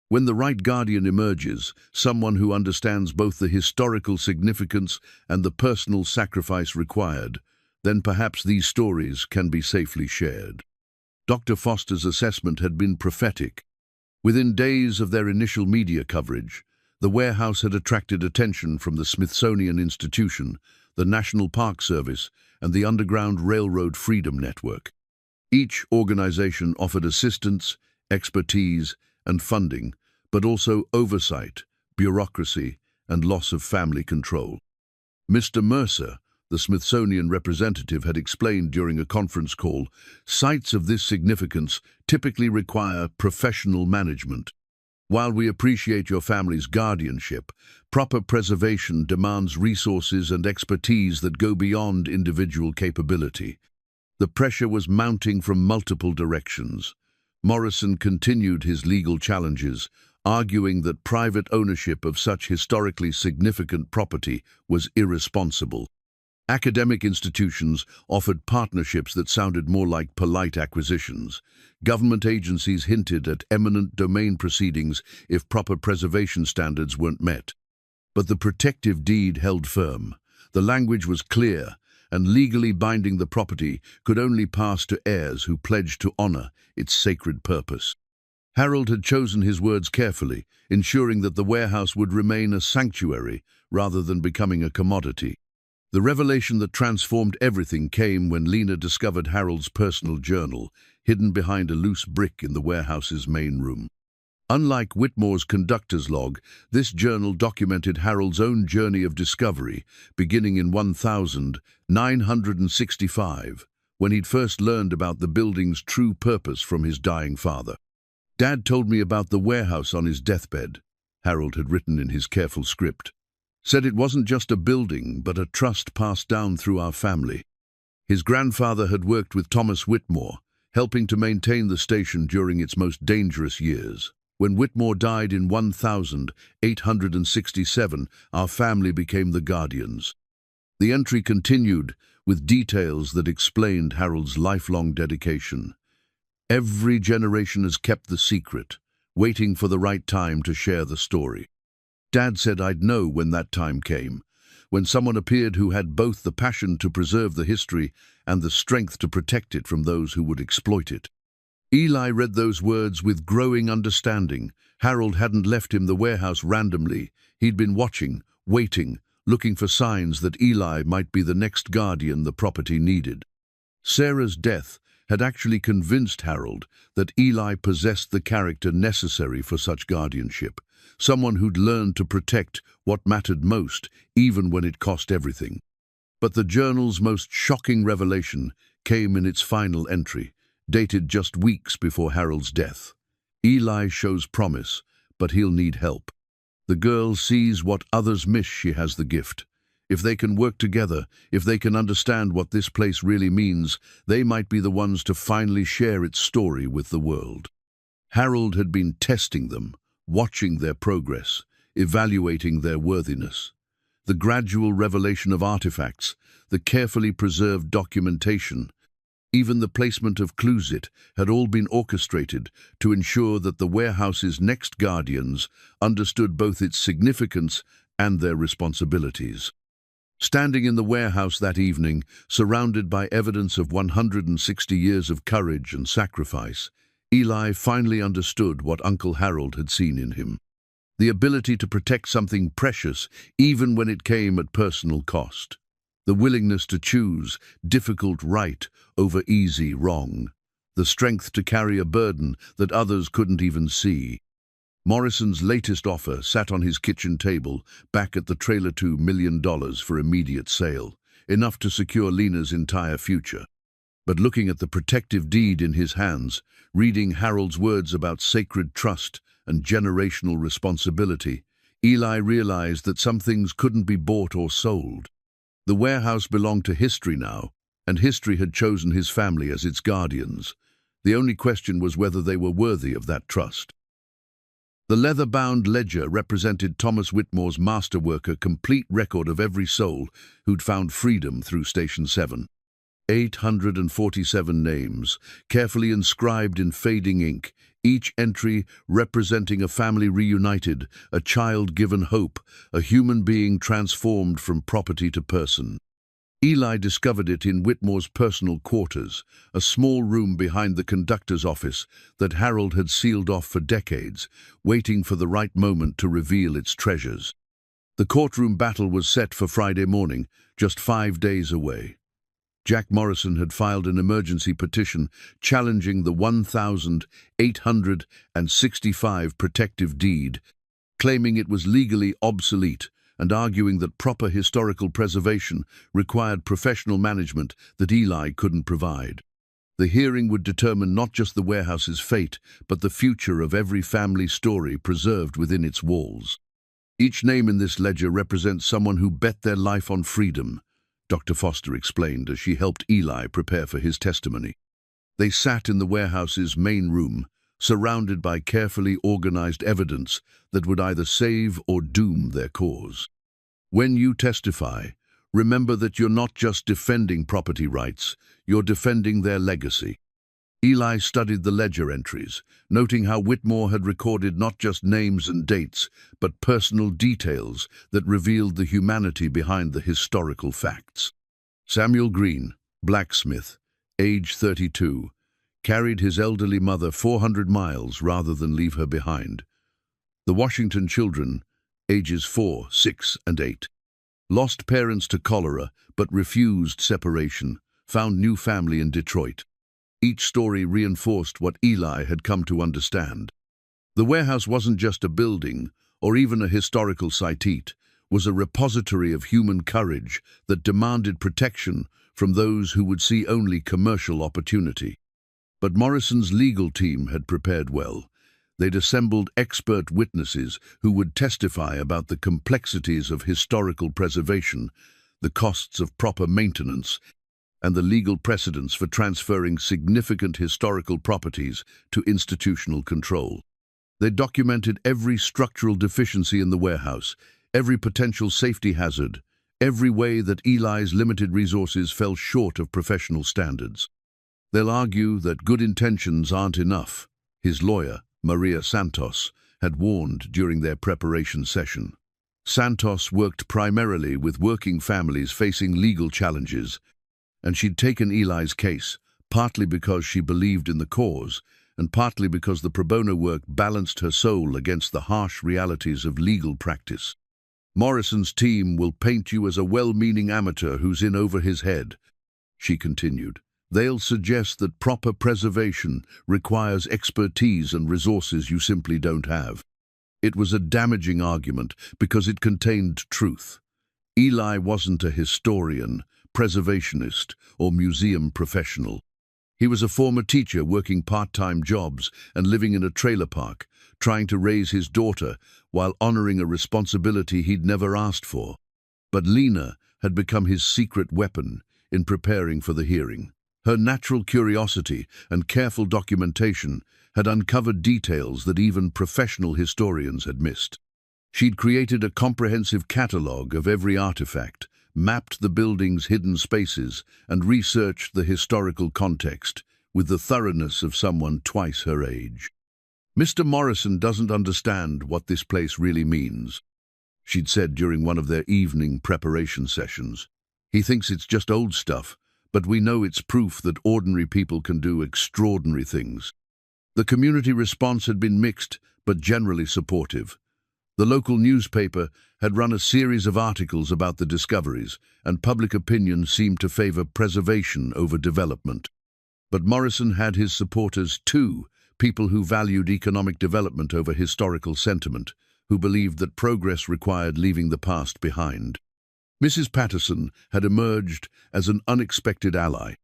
When the right guardian emerges, someone who understands both the historical significance and the personal sacrifice required, then perhaps these stories can be safely shared." Dr. Foster's assessment had been prophetic. Within days of their initial media coverage, the warehouse had attracted attention from the Smithsonian Institution, the National Park Service, and the Underground Railroad Freedom Network. Each organization offered assistance, expertise, and funding, but also oversight, bureaucracy, and loss of family control. Mr. Mercer, the Smithsonian representative, had explained during a conference call, "Sites of this significance typically require professional management. While we appreciate your family's guardianship, proper preservation demands resources and expertise that go beyond individual capability." The pressure was mounting from multiple directions. Morrison continued his legal challenges, arguing that private ownership of such historically significant property was irresponsible. Academic institutions offered partnerships that sounded more like polite acquisitions. Government agencies hinted at eminent domain proceedings if proper preservation standards weren't met. But the protective deed held firm. The language was clear, and legally binding the property could only pass to heirs who pledged to honor its sacred purpose. Harold had chosen his words carefully, ensuring that the warehouse would remain a sanctuary rather than becoming a commodity. The revelation that transformed everything came when Lena discovered Harold's personal journal, hidden behind a loose brick in the warehouse's main room. Unlike Whitmore's conductor's log, this journal documented Harold's own journey of discovery, beginning in 1965, when he'd first learned about the building's true purpose from his dying father. "Dad told me about the warehouse on his deathbed," Harold had written in his careful script. "Said it wasn't just a building, but a trust passed down through our family. His grandfather had worked with Thomas Whitmore, helping to maintain the station during its most dangerous years. When Whitmore died in 1867, our family became the guardians." The entry continued with details that explained Harold's lifelong dedication. "Every generation has kept the secret, waiting for the right time to share the story. Dad said I'd know when that time came, when someone appeared who had both the passion to preserve the history and the strength to protect it from those who would exploit it." Eli read those words with growing understanding. Harold hadn't left him the warehouse randomly. He'd been watching, waiting, looking for signs that Eli might be the next guardian the property needed. Sarah's death had actually convinced Harold that Eli possessed the character necessary for such guardianship, someone who'd learned to protect what mattered most, even when it cost everything. But the journal's most shocking revelation came in its final entry, dated just weeks before Harold's death. Eli shows promise, but he'll need help. The girl sees what others miss. She has the gift. If they can work together, if they can understand what this place really means, they might be the ones to finally share its story with the world. Harold had been testing them, watching their progress, evaluating their worthiness. The gradual revelation of artifacts, the carefully preserved documentation, even the placement of clues had all been orchestrated to ensure that the warehouse's next guardians understood both its significance and their responsibilities. Standing in the warehouse that evening, surrounded by evidence of 160 years of courage and sacrifice, Eli finally understood what Uncle Harold had seen in him. The ability to protect something precious even when it came at personal cost. The willingness to choose difficult right over easy wrong. The strength to carry a burden that others couldn't even see. Morrison's latest offer sat on his kitchen table back at the trailer, $2 million for immediate sale, enough to secure Lena's entire future. But looking at the protective deed in his hands, reading Harold's words about sacred trust and generational responsibility, Eli realized that some things couldn't be bought or sold. The warehouse belonged to history now, and history had chosen his family as its guardians. The only question was whether they were worthy of that trust. The leather-bound ledger represented Thomas Whitmore's masterwork, a complete record of every soul who'd found freedom through Station 7. 847 names, carefully inscribed in fading ink, each entry representing a family reunited, a child given hope, a human being transformed from property to person. Eli discovered it in Whitmore's personal quarters, a small room behind the conductor's office that Harold had sealed off for decades, waiting for the right moment to reveal its treasures. The courtroom battle was set for Friday morning, just 5 days away. Jack Morrison had filed an emergency petition challenging the 1,865 protective deed, claiming it was legally obsolete and arguing that proper historical preservation required professional management that Eli couldn't provide. The hearing would determine not just the warehouse's fate, but the future of every family story preserved within its walls. Each name in this ledger represents someone who bet their life on freedom, Dr. Foster explained as she helped Eli prepare for his testimony. They sat in the warehouse's main room, surrounded by carefully organized evidence that would either save or doom their cause. When you testify, remember that you're not just defending property rights, you're defending their legacy. Eli studied the ledger entries, noting how Whitmore had recorded not just names and dates, but personal details that revealed the humanity behind the historical facts. Samuel Green, blacksmith, age 32, carried his elderly mother 400 miles rather than leave her behind. The Washington children, ages 4, 6, and 8, lost parents to cholera but refused separation, found new family in Detroit. Each story reinforced what Eli had come to understand. The warehouse wasn't just a building or even a historical site, it was a repository of human courage that demanded protection from those who would see only commercial opportunity. But Morrison's legal team had prepared well. They'd assembled expert witnesses who would testify about the complexities of historical preservation, the costs of proper maintenance, and the legal precedents for transferring significant historical properties to institutional control. They documented every structural deficiency in the warehouse, every potential safety hazard, every way that Eli's limited resources fell short of professional standards. They'll argue that good intentions aren't enough, his lawyer, Maria Santos, had warned during their preparation session. Santos worked primarily with working families facing legal challenges, and she'd taken Eli's case, partly because she believed in the cause, and partly because the pro bono work balanced her soul against the harsh realities of legal practice. Morrison's team will paint you as a well-meaning amateur who's in over his head, she continued. They'll suggest that proper preservation requires expertise and resources you simply don't have. It was a damaging argument because it contained truth. Eli wasn't a historian, preservationist, or museum professional. He was a former teacher working part-time jobs and living in a trailer park, trying to raise his daughter while honoring a responsibility he'd never asked for. But Lena had become his secret weapon in preparing for the hearing. Her natural curiosity and careful documentation had uncovered details that even professional historians had missed. She'd created a comprehensive catalogue of every artifact, mapped the building's hidden spaces, and researched the historical context with the thoroughness of someone twice her age. "Mr. Morrison doesn't understand what this place really means," she'd said during one of their evening preparation sessions. "He thinks it's just old stuff, but we know it's proof that ordinary people can do extraordinary things." The community response had been mixed, but generally supportive. The local newspaper had run a series of articles about the discoveries, and public opinion seemed to favor preservation over development. But Morrison had his supporters too, people who valued economic development over historical sentiment, who believed that progress required leaving the past behind. Mrs. Patterson had emerged as an unexpected ally.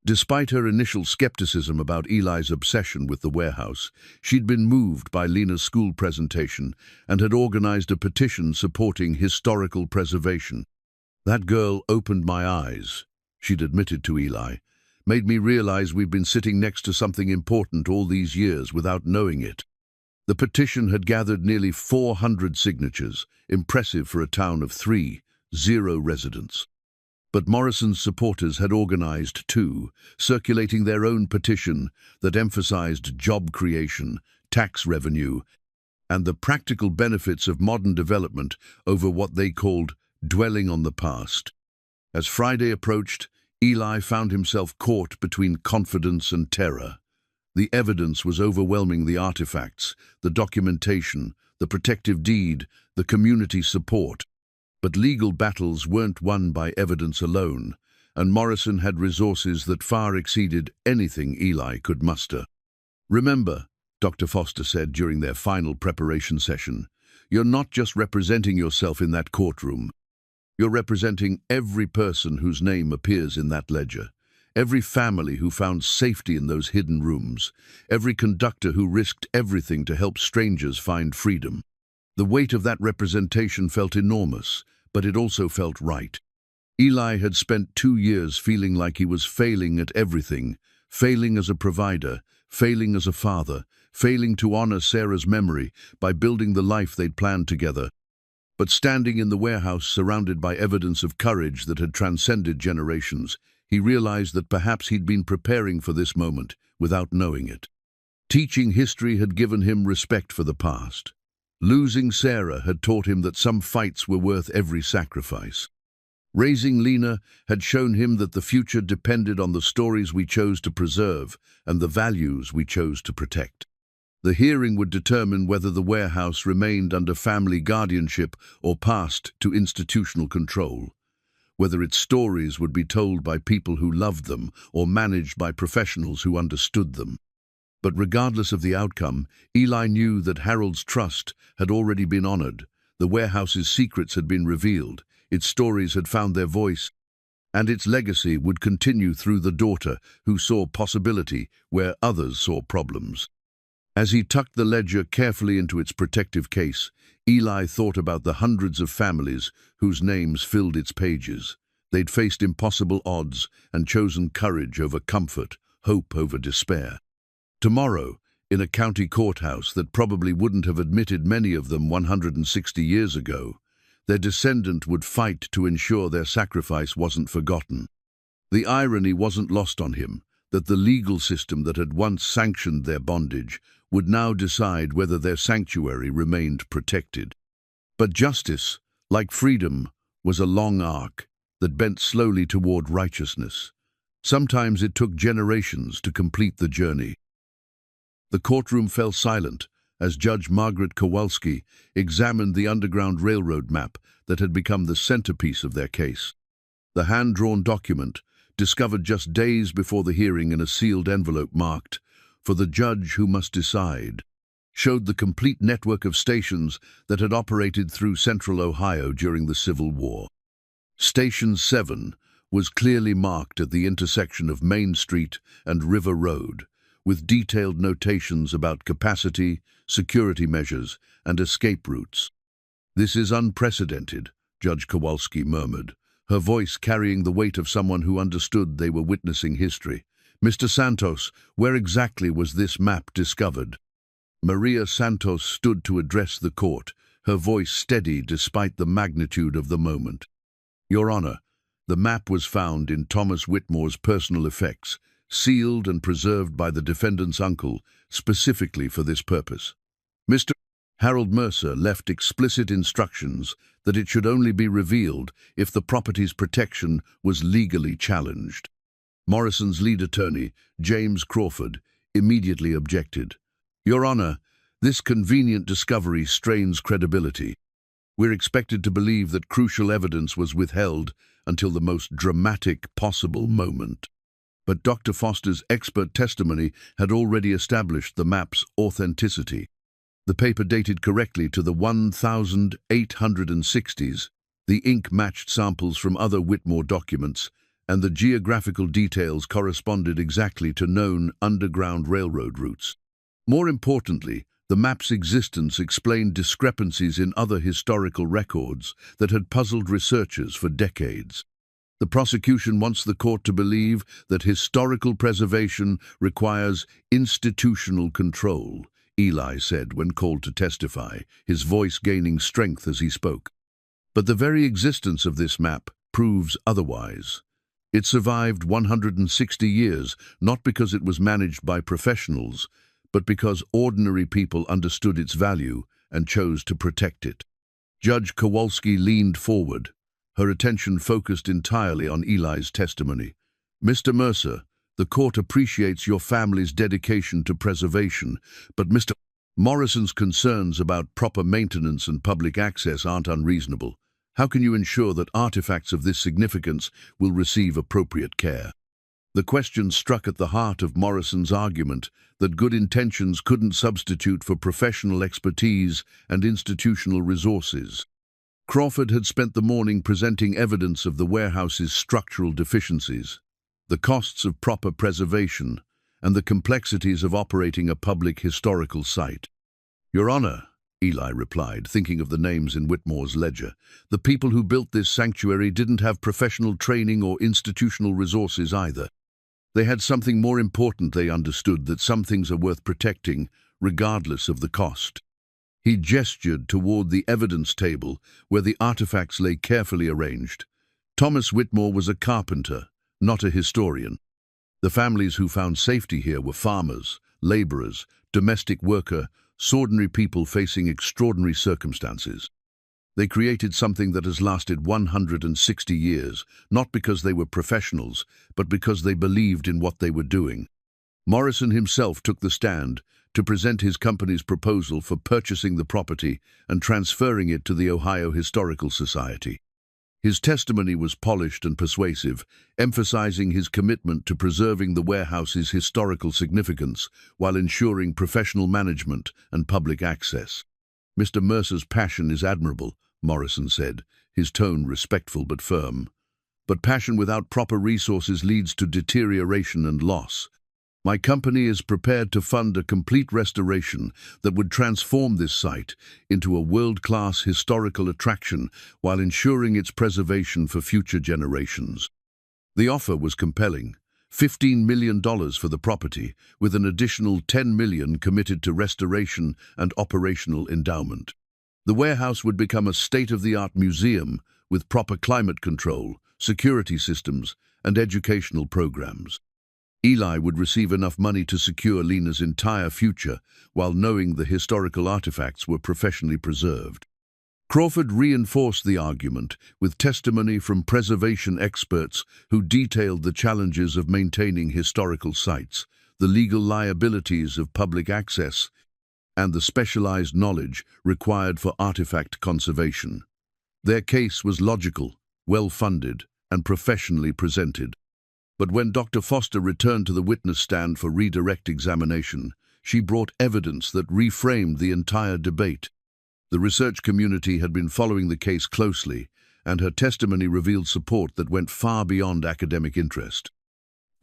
Despite her initial skepticism about Eli's obsession with the warehouse, she'd been moved by Lena's school presentation and had organized a petition supporting historical preservation. "That girl opened my eyes," she'd admitted to Eli, "made me realize we've been sitting next to something important all these years without knowing it." The petition had gathered nearly 400 signatures, impressive for a town of 0 residents. But Morrison's supporters had organized too, circulating their own petition that emphasized job creation, tax revenue, and the practical benefits of modern development over what they called dwelling on the past. As Friday approached, Eli found himself caught between confidence and terror. The evidence was overwhelming: the artifacts, the documentation, the protective deed, the community support. But legal battles weren't won by evidence alone, and Morrison had resources that far exceeded anything Eli could muster. "Remember," Dr. Foster said during their final preparation session, "you're not just representing yourself in that courtroom. You're representing every person whose name appears in that ledger, every family who found safety in those hidden rooms, every conductor who risked everything to help strangers find freedom." The weight of that representation felt enormous, but it also felt right. Eli had spent 2 years feeling like he was failing at everything, failing as a provider, failing as a father, failing to honor Sarah's memory by building the life they'd planned together. But standing in the warehouse surrounded by evidence of courage that had transcended generations, he realized that perhaps he'd been preparing for this moment without knowing it. Teaching history had given him respect for the past. Losing Sarah had taught him that some fights were worth every sacrifice. Raising Lena had shown him that the future depended on the stories we chose to preserve and the values we chose to protect. The hearing would determine whether the warehouse remained under family guardianship or passed to institutional control, whether its stories would be told by people who loved them or managed by professionals who understood them. But regardless of the outcome, Eli knew that Harold's trust had already been honored, the warehouse's secrets had been revealed, its stories had found their voice, and its legacy would continue through the daughter who saw possibility where others saw problems. As he tucked the ledger carefully into its protective case, Eli thought about the hundreds of families whose names filled its pages. They'd faced impossible odds and chosen courage over comfort, hope over despair. Tomorrow, in a county courthouse that probably wouldn't have admitted many of them 160 years ago, their descendant would fight to ensure their sacrifice wasn't forgotten. The irony wasn't lost on him that the legal system that had once sanctioned their bondage would now decide whether their sanctuary remained protected. But justice, like freedom, was a long arc that bent slowly toward righteousness. Sometimes it took generations to complete the journey. The courtroom fell silent as Judge Margaret Kowalski examined the Underground Railroad map that had become the centerpiece of their case. The hand-drawn document, discovered just days before the hearing in a sealed envelope marked, "For the judge who must decide," showed the complete network of stations that had operated through central Ohio during the Civil War. Station 7 was clearly marked at the intersection of Main Street and River Road, with detailed notations about capacity, security measures, and escape routes. "This is unprecedented," Judge Kowalski murmured, her voice carrying the weight of someone who understood they were witnessing history. "Mr. Santos, where exactly was this map discovered?" Maria Santos stood to address the court, her voice steady despite the magnitude of the moment. "Your Honor, the map was found in Thomas Whitmore's personal effects, sealed and preserved by the defendant's uncle, specifically for this purpose. Mr. Harold Mercer left explicit instructions that it should only be revealed if the property's protection was legally challenged." Morrison's lead attorney, James Crawford, immediately objected. "Your Honor, this convenient discovery strains credibility. We're expected to believe that crucial evidence was withheld until the most dramatic possible moment." But Dr. Foster's expert testimony had already established the map's authenticity. The paper dated correctly to the 1860s, the ink matched samples from other Whitmore documents, and the geographical details corresponded exactly to known Underground Railroad routes. More importantly, the map's existence explained discrepancies in other historical records that had puzzled researchers for decades. "The prosecution wants the court to believe that historical preservation requires institutional control," Eli said when called to testify, his voice gaining strength as he spoke. "But the very existence of this map proves otherwise. It survived 160 years, not because it was managed by professionals, but because ordinary people understood its value and chose to protect it." Judge Kowalski leaned forward, her attention focused entirely on Eli's testimony. "Mr. Mercer, the court appreciates your family's dedication to preservation, but Mr. Morrison's concerns about proper maintenance and public access aren't unreasonable. How can you ensure that artifacts of this significance will receive appropriate care?" The question struck at the heart of Morrison's argument that good intentions couldn't substitute for professional expertise and institutional resources. Crawford had spent the morning presenting evidence of the warehouse's structural deficiencies, the costs of proper preservation, and the complexities of operating a public historical site. "Your Honor," Eli replied, thinking of the names in Whitmore's ledger, "the people who built this sanctuary didn't have professional training or institutional resources either. They had something more important. They understood that some things are worth protecting, regardless of the cost." He gestured toward the evidence table, where the artifacts lay carefully arranged. Thomas Whitmore was a carpenter, not a historian. The families who found safety here were farmers, laborers, domestic workers, ordinary people facing extraordinary circumstances. They created something that has lasted 160 years, not because they were professionals, but because they believed in what they were doing. Morrison himself took the stand to present his company's proposal for purchasing the property and transferring it to the Ohio Historical Society. His testimony was polished and persuasive, emphasizing his commitment to preserving the warehouse's historical significance while ensuring professional management and public access. "Mr. Mercer's passion is admirable," Morrison said, his tone respectful but firm. "But passion without proper resources leads to deterioration and loss. My company is prepared to fund a complete restoration that would transform this site into a world-class historical attraction while ensuring its preservation for future generations." The offer was compelling. $15 million for the property, with an additional $10 million committed to restoration and operational endowment. The warehouse would become a state-of-the-art museum with proper climate control, security systems, and educational programs. Eli would receive enough money to secure Lena's entire future while knowing the historical artifacts were professionally preserved. Crawford reinforced the argument with testimony from preservation experts who detailed the challenges of maintaining historical sites, the legal liabilities of public access, and the specialized knowledge required for artifact conservation. Their case was logical, well-funded, and professionally presented. But when Dr. Foster returned to the witness stand for redirect examination, she brought evidence that reframed the entire debate. The research community had been following the case closely, and her testimony revealed support that went far beyond academic interest.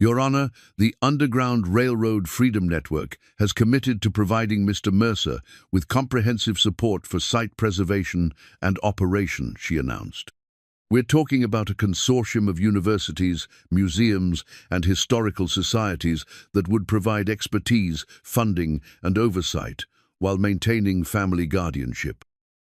Your Honor, the Underground Railroad Freedom Network has committed to providing Mr. Mercer with comprehensive support for site preservation and operation, she announced. We're talking about a consortium of universities, museums, and historical societies that would provide expertise, funding, and oversight while maintaining family guardianship.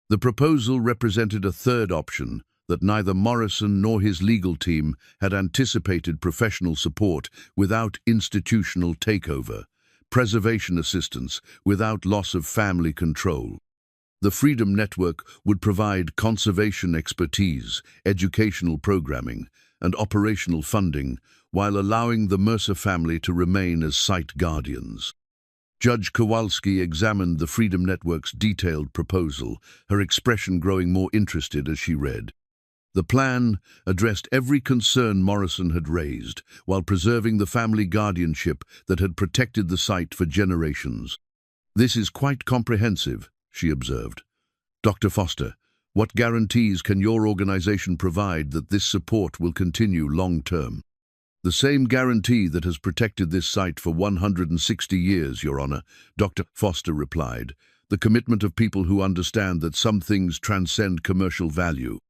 The proposal represented a third option that neither Morrison nor his legal team had anticipated: professional support without institutional takeover, preservation assistance without loss of family control. The Freedom Network would provide conservation expertise, educational programming, and operational funding, while allowing the Mercer family to remain as site guardians. Judge Kowalski examined the Freedom Network's detailed proposal, her expression growing more interested as she read. The plan addressed every concern Morrison had raised, while preserving the family guardianship that had protected the site for generations. "This is quite comprehensive," she observed. "Dr. Foster, what guarantees can your organization provide that this support will continue long-term?" "The same guarantee that has protected this site for 160 years, Your Honor," Dr. Foster replied. "The commitment of people who understand that some things transcend commercial value.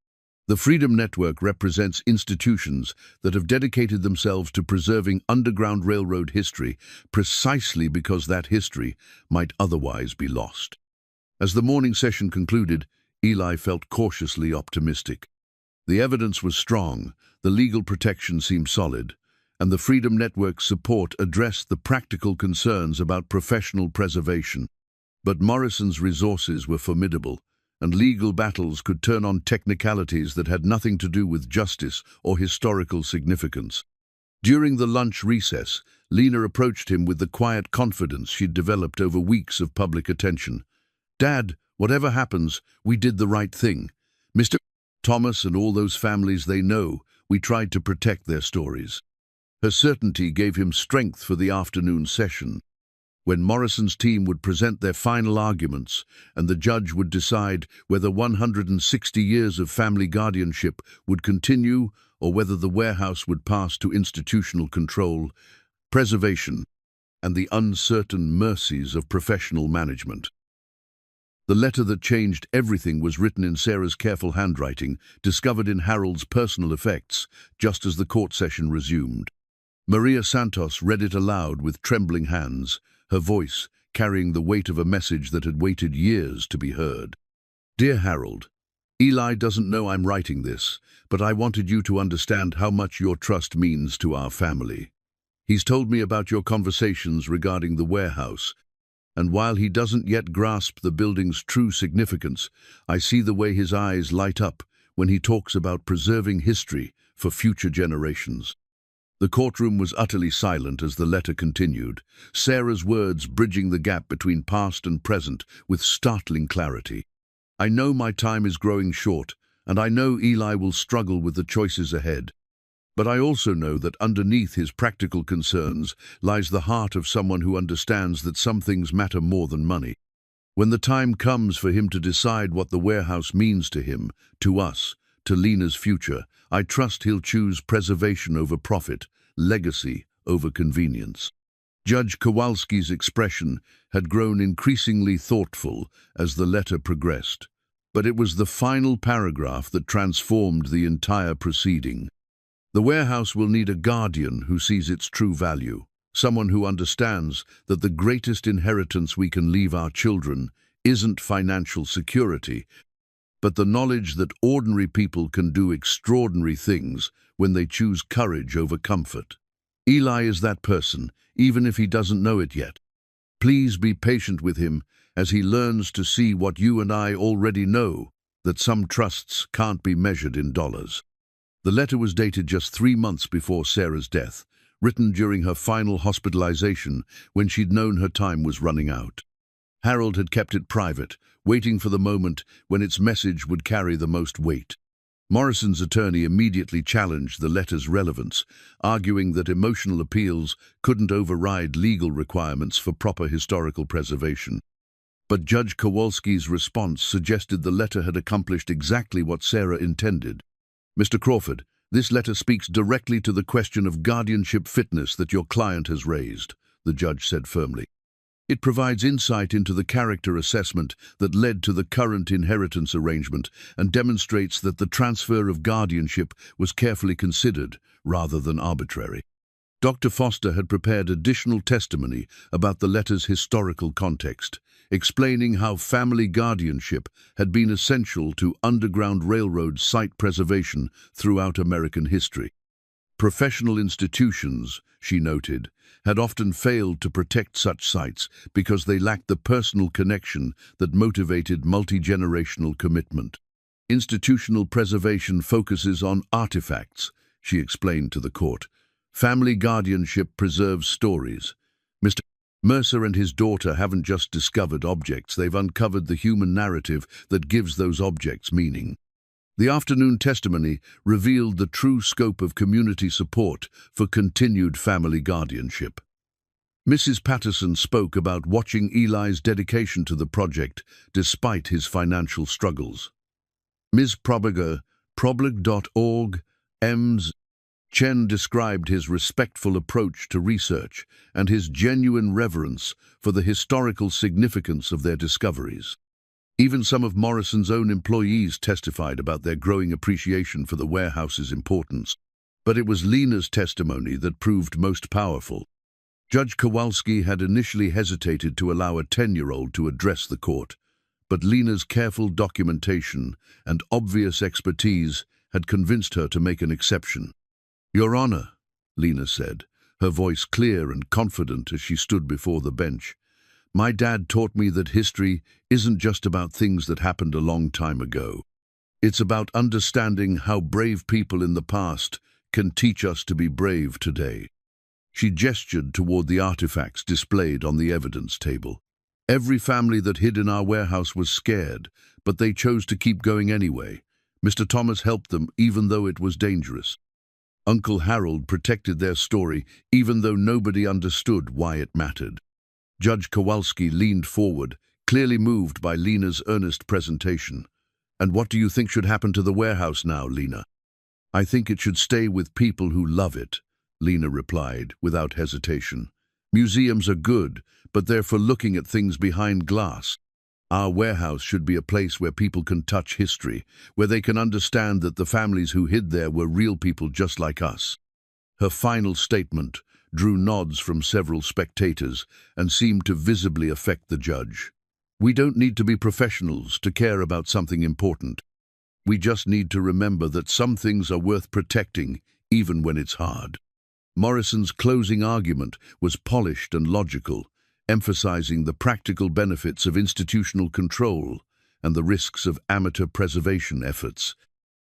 The Freedom Network represents institutions that have dedicated themselves to preserving Underground Railroad history precisely because that history might otherwise be lost." As the morning session concluded, Eli felt cautiously optimistic. The evidence was strong, the legal protection seemed solid, and the Freedom Network's support addressed the practical concerns about professional preservation. But Morrison's resources were formidable, and legal battles could turn on technicalities that had nothing to do with justice or historical significance. During the lunch recess, Lena approached him with the quiet confidence she'd developed over weeks of public attention. "Dad, whatever happens, we did the right thing. Mr. Thomas and all those families, they know we tried to protect their stories." Her certainty gave him strength for the afternoon session, when Morrison's team would present their final arguments and the judge would decide whether 160 years of family guardianship would continue or whether the warehouse would pass to institutional control, preservation, and the uncertain mercies of professional management. The letter that changed everything was written in Sarah's careful handwriting, discovered in Harold's personal effects, just as the court session resumed. Maria Santos read it aloud with trembling hands, her voice carrying the weight of a message that had waited years to be heard. "Dear Harold, Eli doesn't know I'm writing this, but I wanted you to understand how much your trust means to our family. He's told me about your conversations regarding the warehouse, and while he doesn't yet grasp the building's true significance, I see the way his eyes light up when he talks about preserving history for future generations." The courtroom was utterly silent as the letter continued, Sarah's words bridging the gap between past and present with startling clarity. "I know my time is growing short, and I know Eli will struggle with the choices ahead. But I also know that underneath his practical concerns lies the heart of someone who understands that some things matter more than money. When the time comes for him to decide what the warehouse means to him, to us, to Lena's future, I trust he'll choose preservation over profit, legacy over convenience." Judge Kowalski's expression had grown increasingly thoughtful as the letter progressed, but it was the final paragraph that transformed the entire proceeding. "The warehouse will need a guardian who sees its true value, someone who understands that the greatest inheritance we can leave our children isn't financial security, but the knowledge that ordinary people can do extraordinary things when they choose courage over comfort. Eli is that person, even if he doesn't know it yet. Please be patient with him as he learns to see what you and I already know, that some trusts can't be measured in dollars." The letter was dated just 3 months before Sarah's death, written during her final hospitalization when she'd known her time was running out. Harold had kept it private, waiting for the moment when its message would carry the most weight. Morrison's attorney immediately challenged the letter's relevance, arguing that emotional appeals couldn't override legal requirements for proper historical preservation. But Judge Kowalski's response suggested the letter had accomplished exactly what Sarah intended. "Mr. Crawford, this letter speaks directly to the question of guardianship fitness that your client has raised," the judge said firmly. "It provides insight into the character assessment that led to the current inheritance arrangement and demonstrates that the transfer of guardianship was carefully considered rather than arbitrary." Dr. Foster had prepared additional testimony about the letter's historical context, explaining how family guardianship had been essential to Underground Railroad site preservation throughout American history. Professional institutions, she noted, had often failed to protect such sites because they lacked the personal connection that motivated multi-generational commitment. "Institutional preservation focuses on artifacts," she explained to the court. "Family guardianship preserves stories. Mr. Mercer and his daughter haven't just discovered objects, they've uncovered the human narrative that gives those objects meaning." The afternoon testimony revealed the true scope of community support for continued family guardianship. Mrs. Patterson spoke about watching Eli's dedication to the project despite his financial struggles. Ms. Probiger, problig.org, Ms. Chen described his respectful approach to research and his genuine reverence for the historical significance of their discoveries. Even some of Morrison's own employees testified about their growing appreciation for the warehouse's importance. But it was Lena's testimony that proved most powerful. Judge Kowalski had initially hesitated to allow a 10-year-old to address the court, but Lena's careful documentation and obvious expertise had convinced her to make an exception. "Your Honor," Lena said, her voice clear and confident as she stood before the bench, "my dad taught me that history isn't just about things that happened a long time ago. It's about understanding how brave people in the past can teach us to be brave today." She gestured toward the artifacts displayed on the evidence table. "Every family that hid in our warehouse was scared, but they chose to keep going anyway. Mr. Thomas helped them even though it was dangerous. Uncle Harold protected their story even though nobody understood why it mattered." Judge Kowalski leaned forward, clearly moved by Lena's earnest presentation. "And what do you think should happen to the warehouse now, Lena?" "I think it should stay with people who love it," Lena replied, without hesitation. "Museums are good, but they're for looking at things behind glass. Our warehouse should be a place where people can touch history, where they can understand that the families who hid there were real people just like us." Her final statement drew nods from several spectators and seemed to visibly affect the judge. "We don't need to be professionals to care about something important. We just need to remember that some things are worth protecting, even when it's hard." Morrison's closing argument was polished and logical, emphasizing the practical benefits of institutional control and the risks of amateur preservation efforts.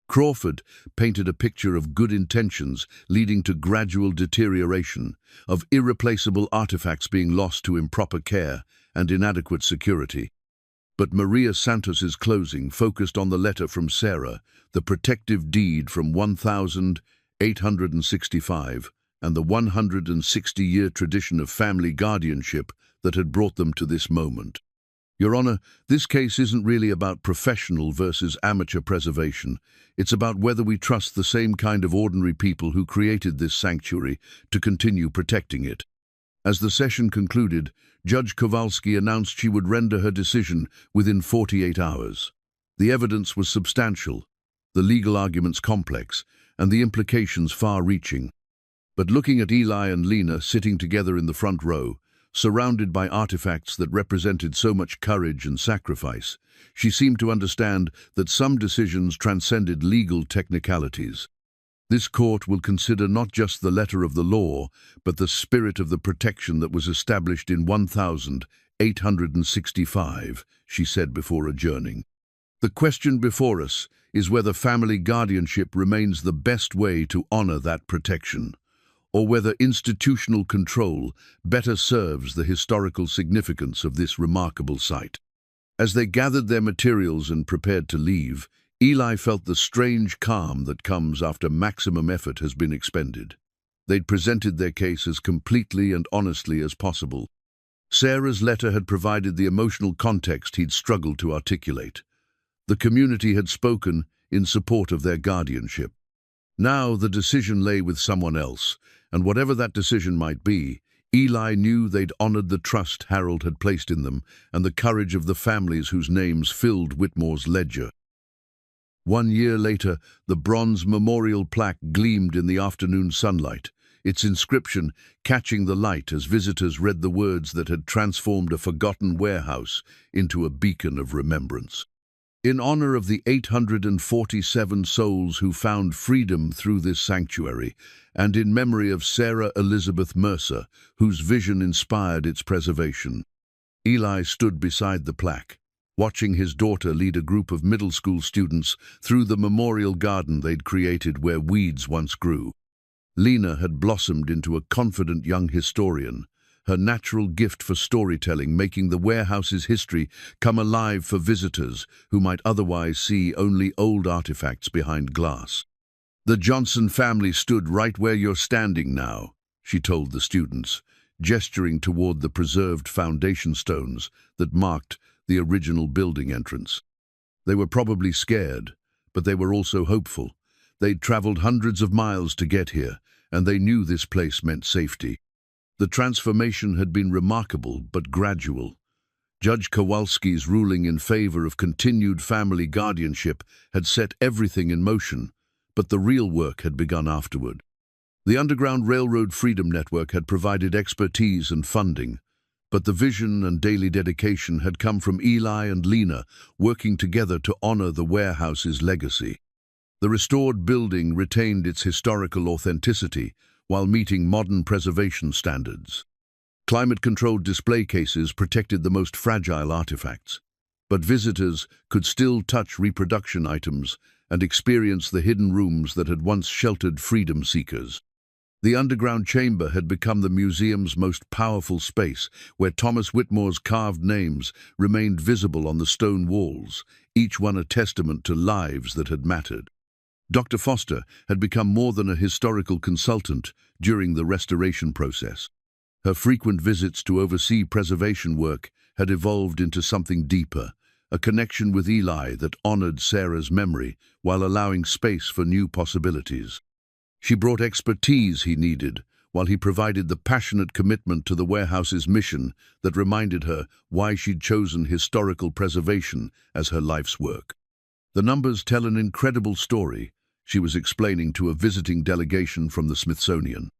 Crawford painted a picture of good intentions leading to gradual deterioration, of irreplaceable artifacts being lost to improper care and inadequate security. But Maria Santos's closing focused on the letter from Sarah, the protective deed from 1865, and the 160-year tradition of family guardianship that had brought them to this moment. "Your Honor, this case isn't really about professional versus amateur preservation. It's about whether we trust the same kind of ordinary people who created this sanctuary to continue protecting it." As the session concluded, Judge Kowalski announced she would render her decision within 48 hours. The evidence was substantial, the legal arguments complex, and the implications far-reaching. But looking at Eli and Lena sitting together in the front row, surrounded by artifacts that represented so much courage and sacrifice, she seemed to understand that some decisions transcended legal technicalities. This court will consider not just the letter of the law, but the spirit of the protection that was established in 1865, she said before adjourning. "The question before us is whether family guardianship remains the best way to honor that protection, or whether institutional control better serves the historical significance of this remarkable site." As they gathered their materials and prepared to leave, Eli felt the strange calm that comes after maximum effort has been expended. They'd presented their case as completely and honestly as possible. Sarah's letter had provided the emotional context he'd struggled to articulate. The community had spoken in support of their guardianship. Now the decision lay with someone else, and whatever that decision might be, Eli knew they'd honored the trust Harold had placed in them and the courage of the families whose names filled Whitmore's ledger. 1 year later, the bronze memorial plaque gleamed in the afternoon sunlight, its inscription catching the light as visitors read the words that had transformed a forgotten warehouse into a beacon of remembrance. In honor of the 847 souls who found freedom through this sanctuary, and in memory of Sarah Elizabeth Mercer, whose vision inspired its preservation. Eli stood beside the plaque, watching his daughter lead a group of middle school students through the memorial garden they'd created where weeds once grew. Lena had blossomed into a confident young historian, her natural gift for storytelling making the warehouse's history come alive for visitors who might otherwise see only old artifacts behind glass. "The Johnson family stood right where you're standing now," she told the students, gesturing toward the preserved foundation stones that marked the original building entrance. They were probably scared, but they were also hopeful. They'd traveled hundreds of miles to get here, and they knew this place meant safety. The transformation had been remarkable but gradual. Judge Kowalski's ruling in favor of continued family guardianship had set everything in motion, but the real work had begun afterward. The Underground Railroad Freedom Network had provided expertise and funding, but the vision and daily dedication had come from Eli and Lena, working together to honor the warehouse's legacy. The restored building retained its historical authenticity while meeting modern preservation standards. Climate-controlled display cases protected the most fragile artifacts, but visitors could still touch reproduction items and experience the hidden rooms that had once sheltered freedom seekers. The underground chamber had become the museum's most powerful space, where Thomas Whitmore's carved names remained visible on the stone walls, each one a testament to lives that had mattered. Dr. Foster had become more than a historical consultant during the restoration process. Her frequent visits to oversee preservation work had evolved into something deeper, a connection with Eli that honored Sarah's memory while allowing space for new possibilities. She brought expertise he needed, while he provided the passionate commitment to the warehouse's mission that reminded her why she'd chosen historical preservation as her life's work. "The numbers tell an incredible story," she was explaining to a visiting delegation from the Smithsonian.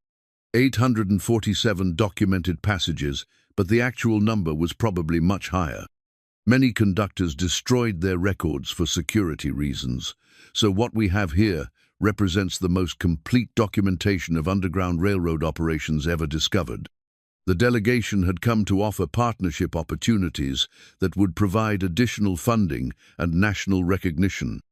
847 documented passages, but the actual number was probably much higher. Many conductors destroyed their records for security reasons, so what we have here represents the most complete documentation of Underground Railroad operations ever discovered. The delegation had come to offer partnership opportunities that would provide additional funding and national recognition.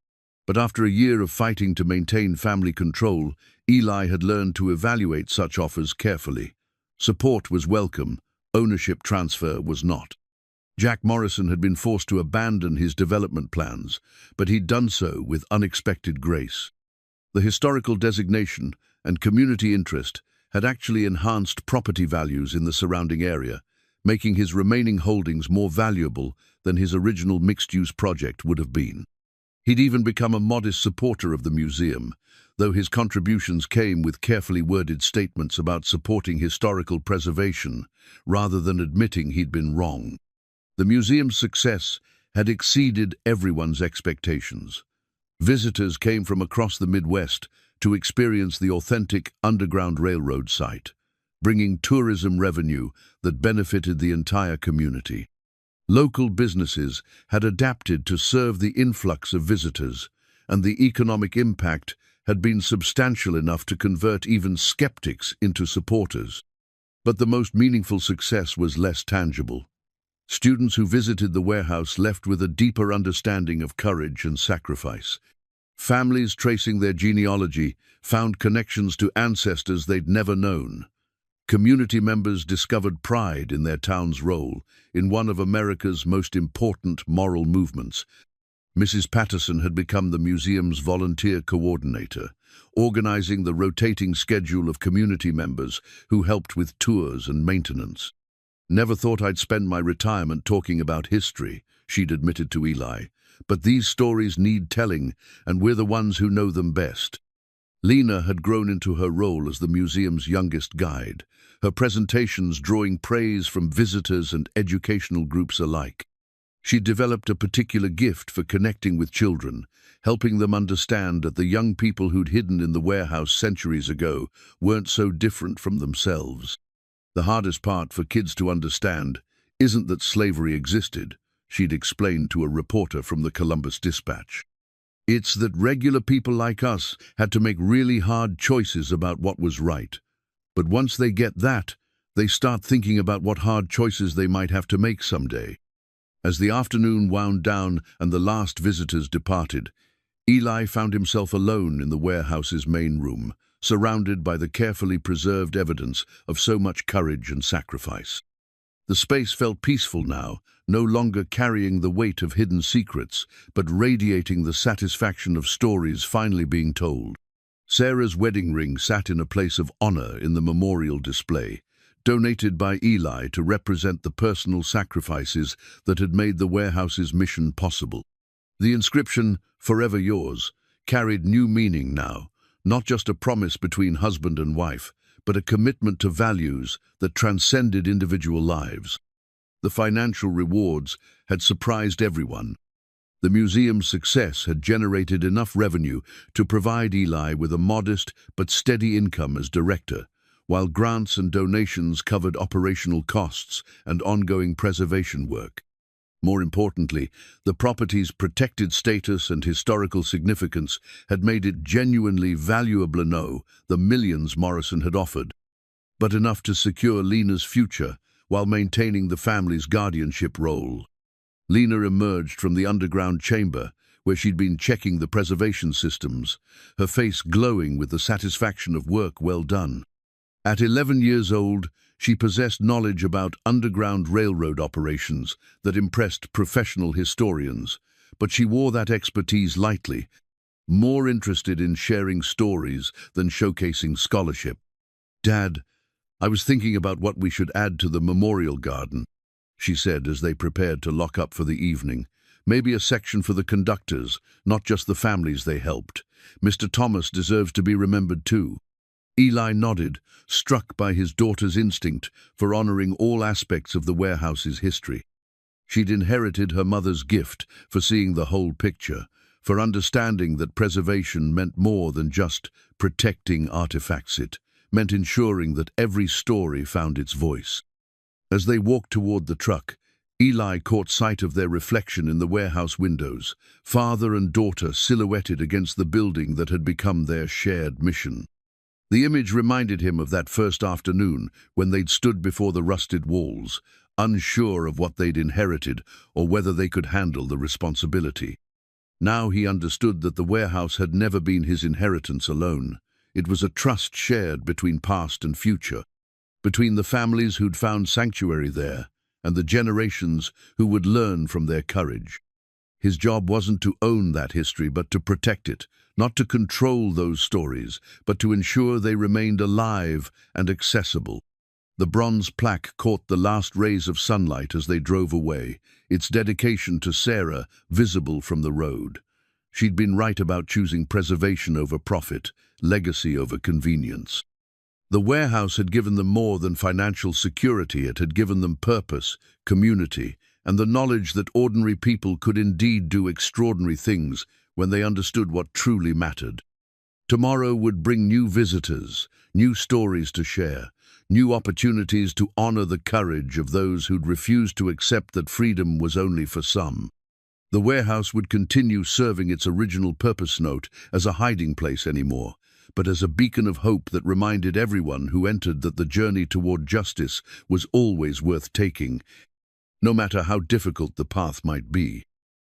But after a year of fighting to maintain family control, Eli had learned to evaluate such offers carefully. Support was welcome, ownership transfer was not. Jack Morrison had been forced to abandon his development plans, but he'd done so with unexpected grace. The historical designation and community interest had actually enhanced property values in the surrounding area, making his remaining holdings more valuable than his original mixed-use project would have been. He'd even become a modest supporter of the museum, though his contributions came with carefully worded statements about supporting historical preservation, rather than admitting he'd been wrong. The museum's success had exceeded everyone's expectations. Visitors came from across the Midwest to experience the authentic Underground Railroad site, bringing tourism revenue that benefited the entire community. Local businesses had adapted to serve the influx of visitors, and the economic impact had been substantial enough to convert even skeptics into supporters. But the most meaningful success was less tangible. Students who visited the warehouse left with a deeper understanding of courage and sacrifice. Families tracing their genealogy found connections to ancestors they'd never known. Community members discovered pride in their town's role in one of America's most important moral movements. Mrs. Patterson had become the museum's volunteer coordinator, organizing the rotating schedule of community members who helped with tours and maintenance. "Never thought I'd spend my retirement talking about history," she'd admitted to Eli, "but these stories need telling, and we're the ones who know them best." Lena had grown into her role as the museum's youngest guide, her presentations drawing praise from visitors and educational groups alike. She developed a particular gift for connecting with children, helping them understand that the young people who'd hidden in the warehouse centuries ago weren't so different from themselves. "The hardest part for kids to understand isn't that slavery existed," she'd explained to a reporter from the Columbus Dispatch. "It's that regular people like us had to make really hard choices about what was right. But once they get that, they start thinking about what hard choices they might have to make someday." As the afternoon wound down and the last visitors departed, Eli found himself alone in the warehouse's main room, surrounded by the carefully preserved evidence of so much courage and sacrifice. The space felt peaceful now, no longer carrying the weight of hidden secrets, but radiating the satisfaction of stories finally being told. Sarah's wedding ring sat in a place of honor in the memorial display, donated by Eli to represent the personal sacrifices that had made the warehouse's mission possible. The inscription, "Forever Yours," carried new meaning now, not just a promise between husband and wife, but a commitment to values that transcended individual lives. The financial rewards had surprised everyone. The museum's success had generated enough revenue to provide Eli with a modest but steady income as director, while grants and donations covered operational costs and ongoing preservation work. More importantly, the property's protected status and historical significance had made it genuinely valuable enough the millions Morrison had offered, but enough to secure Lena's future while maintaining the family's guardianship role. Lena emerged from the underground chamber, where she'd been checking the preservation systems, her face glowing with the satisfaction of work well done. At 11 years old, she possessed knowledge about underground railroad operations that impressed professional historians, but she wore that expertise lightly, more interested in sharing stories than showcasing scholarship. "Dad, I was thinking about what we should add to the memorial garden," she said as they prepared to lock up for the evening. "Maybe a section for the conductors, not just the families they helped. Mr. Thomas deserves to be remembered too." Eli nodded, struck by his daughter's instinct for honoring all aspects of the warehouse's history. She'd inherited her mother's gift for seeing the whole picture, for understanding that preservation meant more than just protecting artifacts. It meant ensuring that every story found its voice. As they walked toward the truck, Eli caught sight of their reflection in the warehouse windows, father and daughter silhouetted against the building that had become their shared mission. The image reminded him of that first afternoon when they'd stood before the rusted walls, unsure of what they'd inherited or whether they could handle the responsibility. Now he understood that the warehouse had never been his inheritance alone. It was a trust shared between past and future, between the families who'd found sanctuary there and the generations who would learn from their courage. His job wasn't to own that history, but to protect it, not to control those stories, but to ensure they remained alive and accessible. The bronze plaque caught the last rays of sunlight as they drove away, its dedication to Sarah visible from the road. She'd been right about choosing preservation over profit, legacy over convenience. The warehouse had given them more than financial security. It had given them purpose, community, and the knowledge that ordinary people could indeed do extraordinary things when they understood what truly mattered. Tomorrow would bring new visitors, new stories to share, new opportunities to honor the courage of those who'd refused to accept that freedom was only for some. The warehouse would continue serving its original purpose not as a hiding place anymore, but as a beacon of hope that reminded everyone who entered that the journey toward justice was always worth taking, no matter how difficult the path might be.